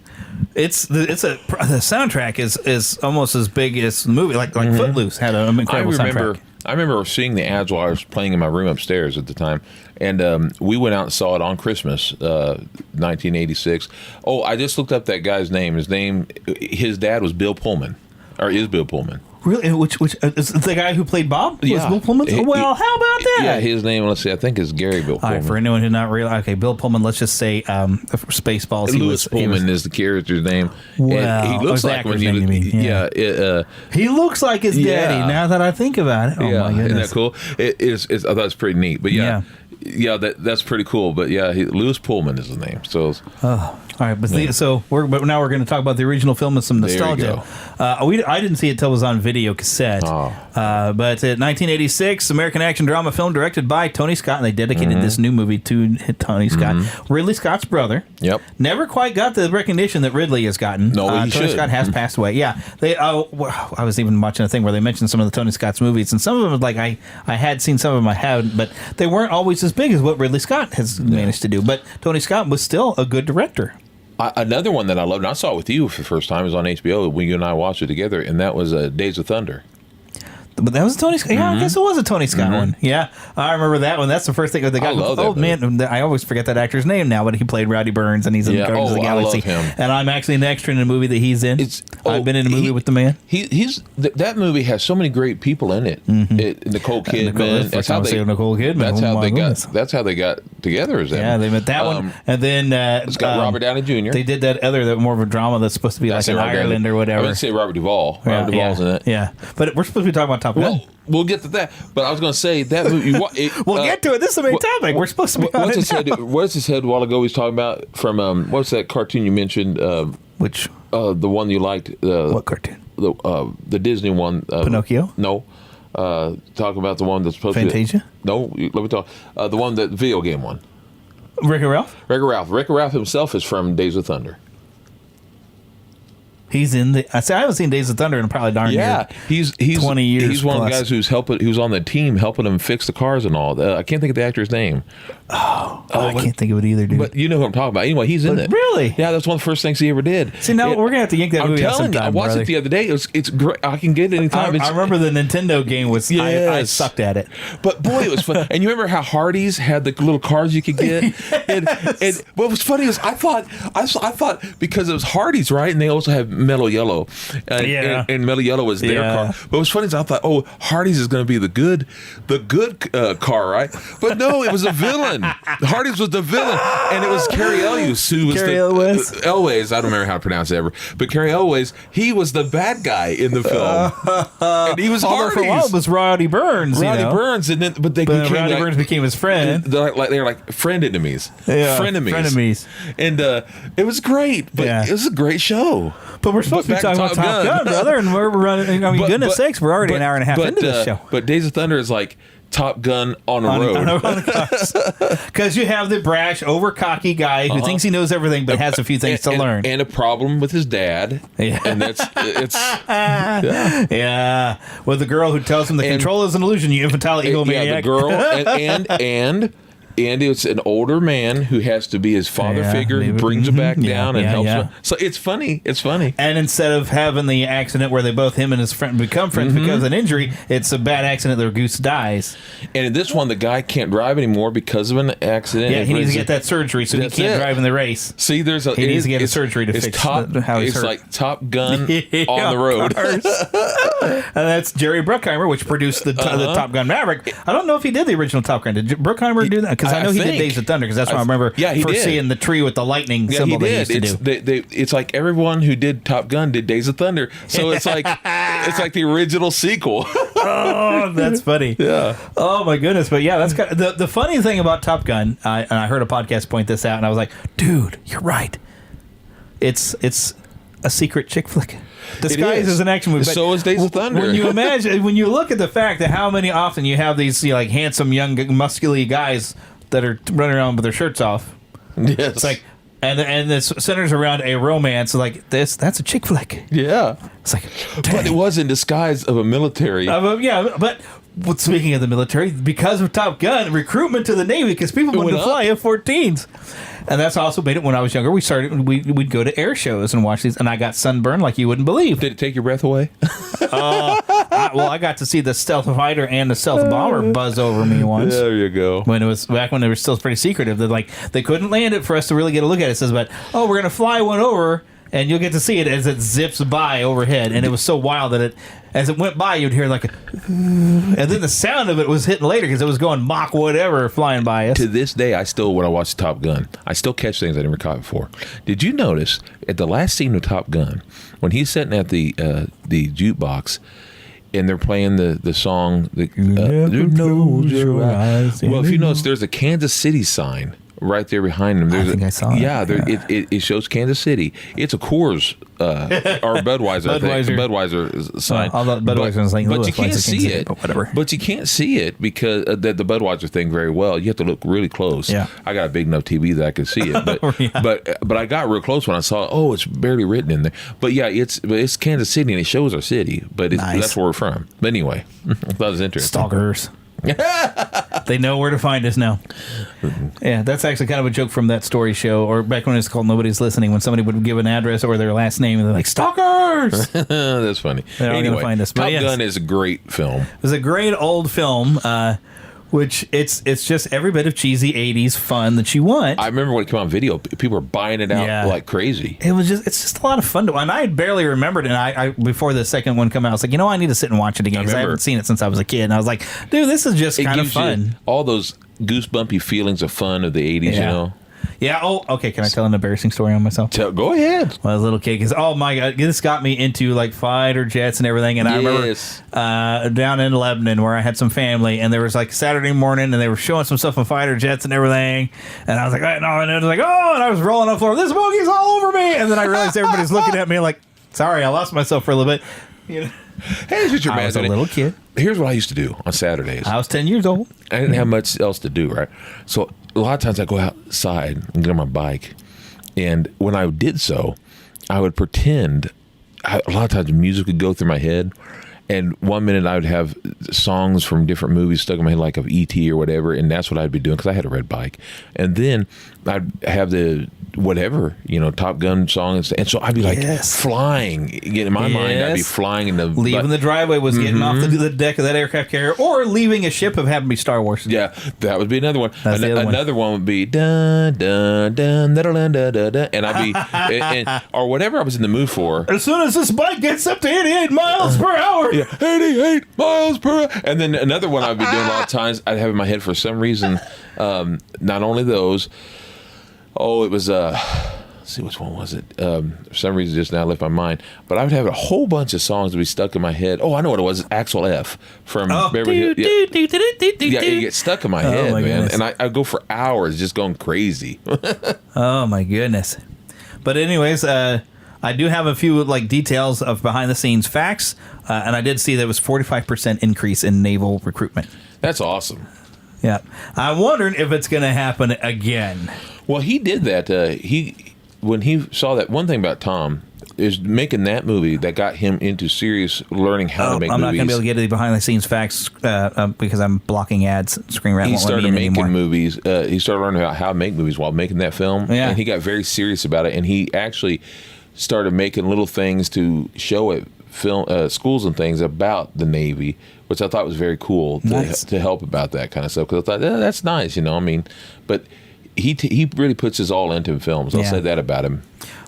[SPEAKER 5] soundtrack is almost as big as the movie. Like Footloose had an incredible soundtrack.
[SPEAKER 6] I remember seeing the ads while I was playing in my room upstairs at the time, and we went out and saw it on Christmas, 1986. Oh, I just looked up that guy's name. His dad was Bill Pullman, or is Bill Pullman.
[SPEAKER 5] Really? Which is the guy who played Bob? Was
[SPEAKER 6] Yeah.
[SPEAKER 5] Bill Pullman? Well, how about that?
[SPEAKER 6] Yeah, his name, let's see, I think is Gary Bill Pullman.
[SPEAKER 5] All right, for anyone who not realize, okay, Bill Pullman, let's just say Spaceballs.
[SPEAKER 6] Lewis Pullman is the character's name.
[SPEAKER 5] Well,
[SPEAKER 6] and he looks like when you mean.
[SPEAKER 5] He looks like his daddy, now that I think about it. Oh, my goodness.
[SPEAKER 6] Isn't that cool? I thought it's pretty neat. But that's pretty cool. But Lewis Pullman is his name. So,
[SPEAKER 5] all right. But now we're going to talk about the original film and some nostalgia. I didn't see it till it was on video cassette. But 1986, American action drama film directed by Tony Scott, and they dedicated this new movie to Tony Scott, Ridley Scott's brother.
[SPEAKER 6] Yep.
[SPEAKER 5] Never quite got the recognition that Ridley has gotten.
[SPEAKER 6] No,
[SPEAKER 5] Tony Scott has passed away. Yeah. I was even watching a thing where they mentioned some of the Tony Scott's movies, and some of them, like I had seen some of them, I haven't, but they weren't always as big as what Ridley Scott has managed to do. But Tony Scott was still a good director.
[SPEAKER 6] Another one that I loved, and I saw it with you for the first time, was on HBO when you and I watched it together, and that was Days of Thunder.
[SPEAKER 5] But that was a Tony Scott. Yeah, I guess it was a Tony Scott one. Yeah, I remember that one. That's the first thing. The guy,
[SPEAKER 6] I love that
[SPEAKER 5] man, I always forget that actor's name now, but he played Rowdy Burns, and he's in Guardians of the Galaxy.
[SPEAKER 6] I love him.
[SPEAKER 5] And I'm actually an extra in a movie that he's in. I've been in a movie with the man.
[SPEAKER 6] That movie has so many great people in it. Nicole Kidman.
[SPEAKER 5] That's how they Nicole Kidman.
[SPEAKER 6] That's how they got together.
[SPEAKER 5] Yeah, they met that one, and then
[SPEAKER 6] it's got Robert Downey Jr.
[SPEAKER 5] They did that other, more of a drama that's supposed to be like in Ireland or whatever.
[SPEAKER 6] I would say Robert Duvall. Robert Duvall's in it.
[SPEAKER 5] Yeah, but we're supposed to be talking about Top Gun.
[SPEAKER 6] We'll get to that, but I was going to say that movie.
[SPEAKER 5] We'll get to it. This is the main topic. We're supposed to be on it now.
[SPEAKER 6] What's his head a while ago? He was talking about from what's that cartoon you mentioned?
[SPEAKER 5] Which
[SPEAKER 6] the one you liked?
[SPEAKER 5] What cartoon?
[SPEAKER 6] The Disney one.
[SPEAKER 5] Pinocchio.
[SPEAKER 6] No. Talking about the one that's supposed
[SPEAKER 5] Fantasia?
[SPEAKER 6] to. No. Let me talk. The one that video game one.
[SPEAKER 5] Wreck-It Ralph.
[SPEAKER 6] Wreck-It Ralph himself is from Days of Thunder.
[SPEAKER 5] He's in the. I haven't seen Days of Thunder in probably darn near
[SPEAKER 6] he's
[SPEAKER 5] 20 years.
[SPEAKER 6] He's one of the
[SPEAKER 5] plus.
[SPEAKER 6] guys who's helping. Who's on the team helping him fix the cars and all. I can't think of the actor's name.
[SPEAKER 5] I can't think of it either, dude.
[SPEAKER 6] But you know who I'm talking about. Anyway, he's in it.
[SPEAKER 5] Really?
[SPEAKER 6] Yeah, that's one of the first things he ever did.
[SPEAKER 5] See, now we're gonna have to yank that movie out sometime. I'm telling you,
[SPEAKER 6] I watched it the other day. It's great. I can get it anytime.
[SPEAKER 5] I remember the Nintendo game was. Yes. I sucked at it.
[SPEAKER 6] But boy, it was fun. And you remember how Hardee's had the little cars you could get. And what was funny is I thought because it was Hardee's, right, and they also have Metal Yellow. And Metal Yellow was their car. But what was funny is I thought, Hardee's is going to be the good car, right? But no, it was a villain. Hardee's was the villain, and it was Cary Elwes who was Elwes. I don't remember how to pronounce it ever, but Cary Elwes, he was the bad guy in the film, and he was Hardee's.
[SPEAKER 5] For a while, it was Rowdy Burns.
[SPEAKER 6] Burns, and then Rowdy
[SPEAKER 5] Burns became his friend.
[SPEAKER 6] They're like friend enemies,
[SPEAKER 5] frenemies,
[SPEAKER 6] and it was great. But it was a great show.
[SPEAKER 5] But we're supposed to be talking about Top Gun, brother, and we're running. I mean, goodness sakes, we're already an hour and a half into this show.
[SPEAKER 6] But Days of Thunder is like Top Gun on a road.
[SPEAKER 5] Because you have the brash, over cocky guy who thinks he knows everything but has a few things to learn.
[SPEAKER 6] And a problem with his dad. Yeah. And
[SPEAKER 5] yeah. With the girl who tells him the control is an illusion, you infantile egomaniac.
[SPEAKER 6] Yeah, the girl. And it's an older man who has to be his father figure who brings him back down and helps him. So it's funny. It's funny.
[SPEAKER 5] And instead of having the accident where him and his friend become friends because of an injury, it's a bad accident where Goose dies.
[SPEAKER 6] And in this one, the guy can't drive anymore because of an accident.
[SPEAKER 5] Yeah, he needs to get that surgery so he can't drive in the race.
[SPEAKER 6] See, he needs to get a surgery to fix how he's hurt. It's like Top Gun on the road.
[SPEAKER 5] And that's Jerry Bruckheimer, which produced the Top Gun Maverick. I don't know if he did the original Top Gun. Did Bruckheimer do that? Because I know he did Days of Thunder, because that's what I remember first seeing the tree with the lightning symbol they used to do.
[SPEAKER 6] It's like everyone who did Top Gun did Days of Thunder. So it's like the original sequel.
[SPEAKER 5] Oh, that's funny.
[SPEAKER 6] Yeah.
[SPEAKER 5] Oh, my goodness. But yeah, that's the funny thing about Top Gun, and I heard a podcast point this out, and I was like, dude, you're right. It's a secret chick flick. Disguised as an action movie.
[SPEAKER 6] So is Days of Thunder.
[SPEAKER 5] When you look at the fact that how many often you have these handsome, young, muscular guys that are running around with their shirts off.
[SPEAKER 6] Yes.
[SPEAKER 5] It's like, and this centers around a romance like this. That's a chick flick.
[SPEAKER 6] Yeah.
[SPEAKER 5] It's like,
[SPEAKER 6] but it was in disguise of a military.
[SPEAKER 5] But speaking of the military, because of Top Gun, recruitment to the Navy, because people wanted to fly F-14s. And that's also made it when I was younger. We'd go to air shows and watch these, and I got sunburned like you wouldn't believe.
[SPEAKER 6] Did it take your breath away?
[SPEAKER 5] I got to see the stealth fighter and the stealth bomber buzz over me once.
[SPEAKER 6] There you go.
[SPEAKER 5] When it was back when they were still pretty secretive. They couldn't land it for us to really get a look at it. It says, but we're gonna fly one over, and you'll get to see it as it zips by overhead. And it was so wild that as it went by, you'd hear like and then the sound of it was hitting later because it was going Mach whatever flying by us.
[SPEAKER 6] To this day, when I watch Top Gun, I still catch things I never caught before. Did you notice at the last scene of Top Gun, when he's sitting at the jukebox, and they're playing the song, if you notice, there's a Kansas City sign right there behind them.
[SPEAKER 5] I think I saw it.
[SPEAKER 6] Yeah, it shows Kansas City. It's a Coors or Budweiser. Budweiser sign.
[SPEAKER 5] Although Budweiser is like,
[SPEAKER 6] but you can't see it.
[SPEAKER 5] But whatever.
[SPEAKER 6] But you can't see it because the Budweiser thing very well. You have to look really close.
[SPEAKER 5] Yeah.
[SPEAKER 6] I got a big enough TV that I could see it, but I got real close when I saw. Oh, it's barely written in there. But yeah, it's Kansas City and it shows our city. But that's where we're from. But anyway, I thought it was interesting.
[SPEAKER 5] Stalkers. They know where to find us now. Yeah, that's actually kind of a joke from that story show, or back when it's called Nobody's Listening, when somebody would give an address or their last name, and they're like, stalkers!
[SPEAKER 6] That's funny.
[SPEAKER 5] They're all gonna find us. But
[SPEAKER 6] Top
[SPEAKER 5] yes,
[SPEAKER 6] Gun is a great film.
[SPEAKER 5] It was a great old film, which it's just every bit of cheesy 80s fun that you want.
[SPEAKER 6] I remember when it came on video, people were buying it out like crazy.
[SPEAKER 5] It's just a lot of fun to watch. And I had barely remembered it. And I before the second one came out, I was like, I need to sit and watch it again because I haven't seen it since I was a kid. And I was like, dude, this is just kind of fun.
[SPEAKER 6] All those goosebumpy feelings of fun of the 80s, you know?
[SPEAKER 5] Yeah. Oh, okay. Can I tell an embarrassing story on myself?
[SPEAKER 6] Go ahead.
[SPEAKER 5] When I was a little kid, because my God, this got me into like fighter jets and everything. And I remember down in Lebanon where I had some family, and there was like Saturday morning, and they were showing some stuff on fighter jets and everything. And I was like, and it was like, and I was rolling on the floor. This bogey's all over me. And then I realized everybody's looking at me like, sorry, I lost myself for a little bit.
[SPEAKER 6] Hey, this is your
[SPEAKER 5] I was a little kid.
[SPEAKER 6] Here's what I used to do on Saturdays.
[SPEAKER 5] I was 10 years old.
[SPEAKER 6] I didn't have much else to do, right? So a lot of times I go outside and get on my bike. And when I did so, I would pretend, a lot of times music would go through my head. And 1 minute I would have songs from different movies stuck in my head, like of E.T. or whatever. And that's what I'd be doing because I had a red bike. And then I'd have the whatever, Top Gun song. And so I'd be like flying. In my mind, I'd be flying in the...
[SPEAKER 5] Leaving the driveway was getting off the deck of that aircraft carrier, or leaving a ship of having to be Star Wars.
[SPEAKER 6] Yeah, that would be another one. Another one would be dun dun dun dun dun dun dun, and I'd be or whatever I was in the mood for.
[SPEAKER 5] As soon as this bike gets up to 88 miles per hour,
[SPEAKER 6] 88 miles per hour, and then another one I'd be doing a lot of times. I'd have in my head for some reason. Not only those. It was let's see, which one was it? For some reason, just now left my mind. But I would have a whole bunch of songs that would be stuck in my head. Oh, I know what it was. Axel F from Beverly Hills. Yeah, it gets stuck in my head, man. Goodness. And I go for hours just going crazy.
[SPEAKER 5] Oh my goodness! But anyways, I do have a few details of behind the scenes facts, and I did see there was 45% increase in naval recruitment.
[SPEAKER 6] That's awesome.
[SPEAKER 5] Yeah, I'm wondering if it's going to happen again.
[SPEAKER 6] Well, he did that. When he saw that, one thing about Tom is making that movie that got him into serious learning how to make movies.
[SPEAKER 5] I'm not going to be able to get to the behind the scenes facts because I'm blocking ads. Screen Rant won't let me in anymore.
[SPEAKER 6] Movies. He started learning about how to make movies while making that film.
[SPEAKER 5] Yeah.
[SPEAKER 6] And he got very serious about it. And he actually started making little things to show at schools and things about the Navy, which I thought was very cool to help about that kind of stuff. Because I thought, that's nice, But he really puts his all into films. I'll say that about him.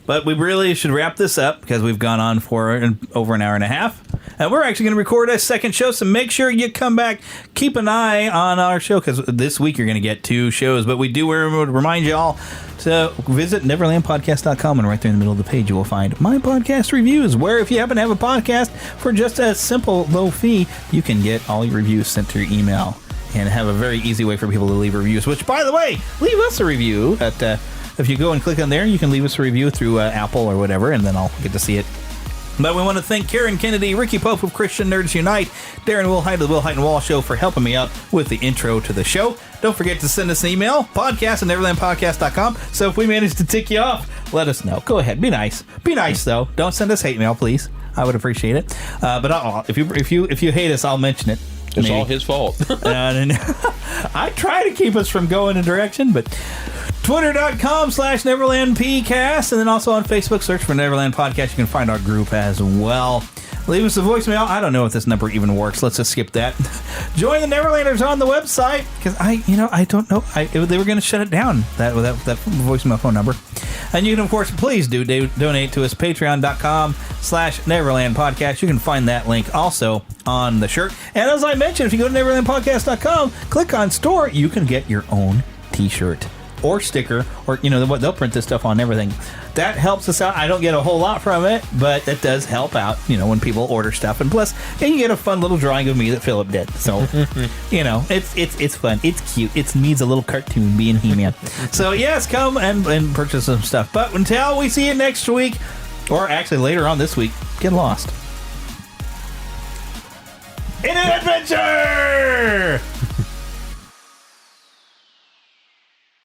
[SPEAKER 5] But we really should wrap this up because we've gone on for over an hour and a half. And we're actually going to record a second show, so make sure you come back. Keep an eye on our show because this week you're going to get 2 shows. But we do remind you all to visit neverlandpodcast.com, and right there in the middle of the page you will find my podcast reviews, where if you happen to have a podcast for just a simple low fee, you can get all your reviews sent to your email and have a very easy way for people to leave reviews, which, by the way, leave us a review at... if you go and click on there, you can leave us a review through Apple or whatever, and then I'll get to see it. But we want to thank Karen Kennedy, Ricky Pope of Christian Nerds Unite, Darren Wilhite of the Wilhite and Wall Show for helping me out with the intro to the show. Don't forget to send us an email, podcast@neverlandpodcast.com. So if we manage to tick you off, let us know. Go ahead, be nice. Be nice though. Don't send us hate mail, please. I would appreciate it. But if you hate us, I'll mention it.
[SPEAKER 6] It's all his fault.
[SPEAKER 5] I try to keep us from going in a direction, but Twitter.com/NeverlandPcast, and then also on Facebook, search for Neverland Podcast. You can find our group as well. Leave us a voicemail. I don't know if this number even works. Let's just skip that. Join the Neverlanders on the website because I don't know. They were going to shut it down, that voicemail phone number. And you can, of course, please donate to us. Patreon.com/Neverland Podcast. You can find that link also on the shirt. And as I mentioned, if you go to NeverlandPodcast.com, click on store, you can get your own t-shirt or sticker, or they'll print this stuff on everything. That helps us out. I don't get a whole lot from it, but that does help out, when people order stuff. And plus, you get a fun little drawing of me that Philip did. So, it's fun. It's cute. It needs a little cartoon being He-Man. So, yes, come and purchase some stuff. But until we see you next week, or actually later on this week, get lost in an adventure!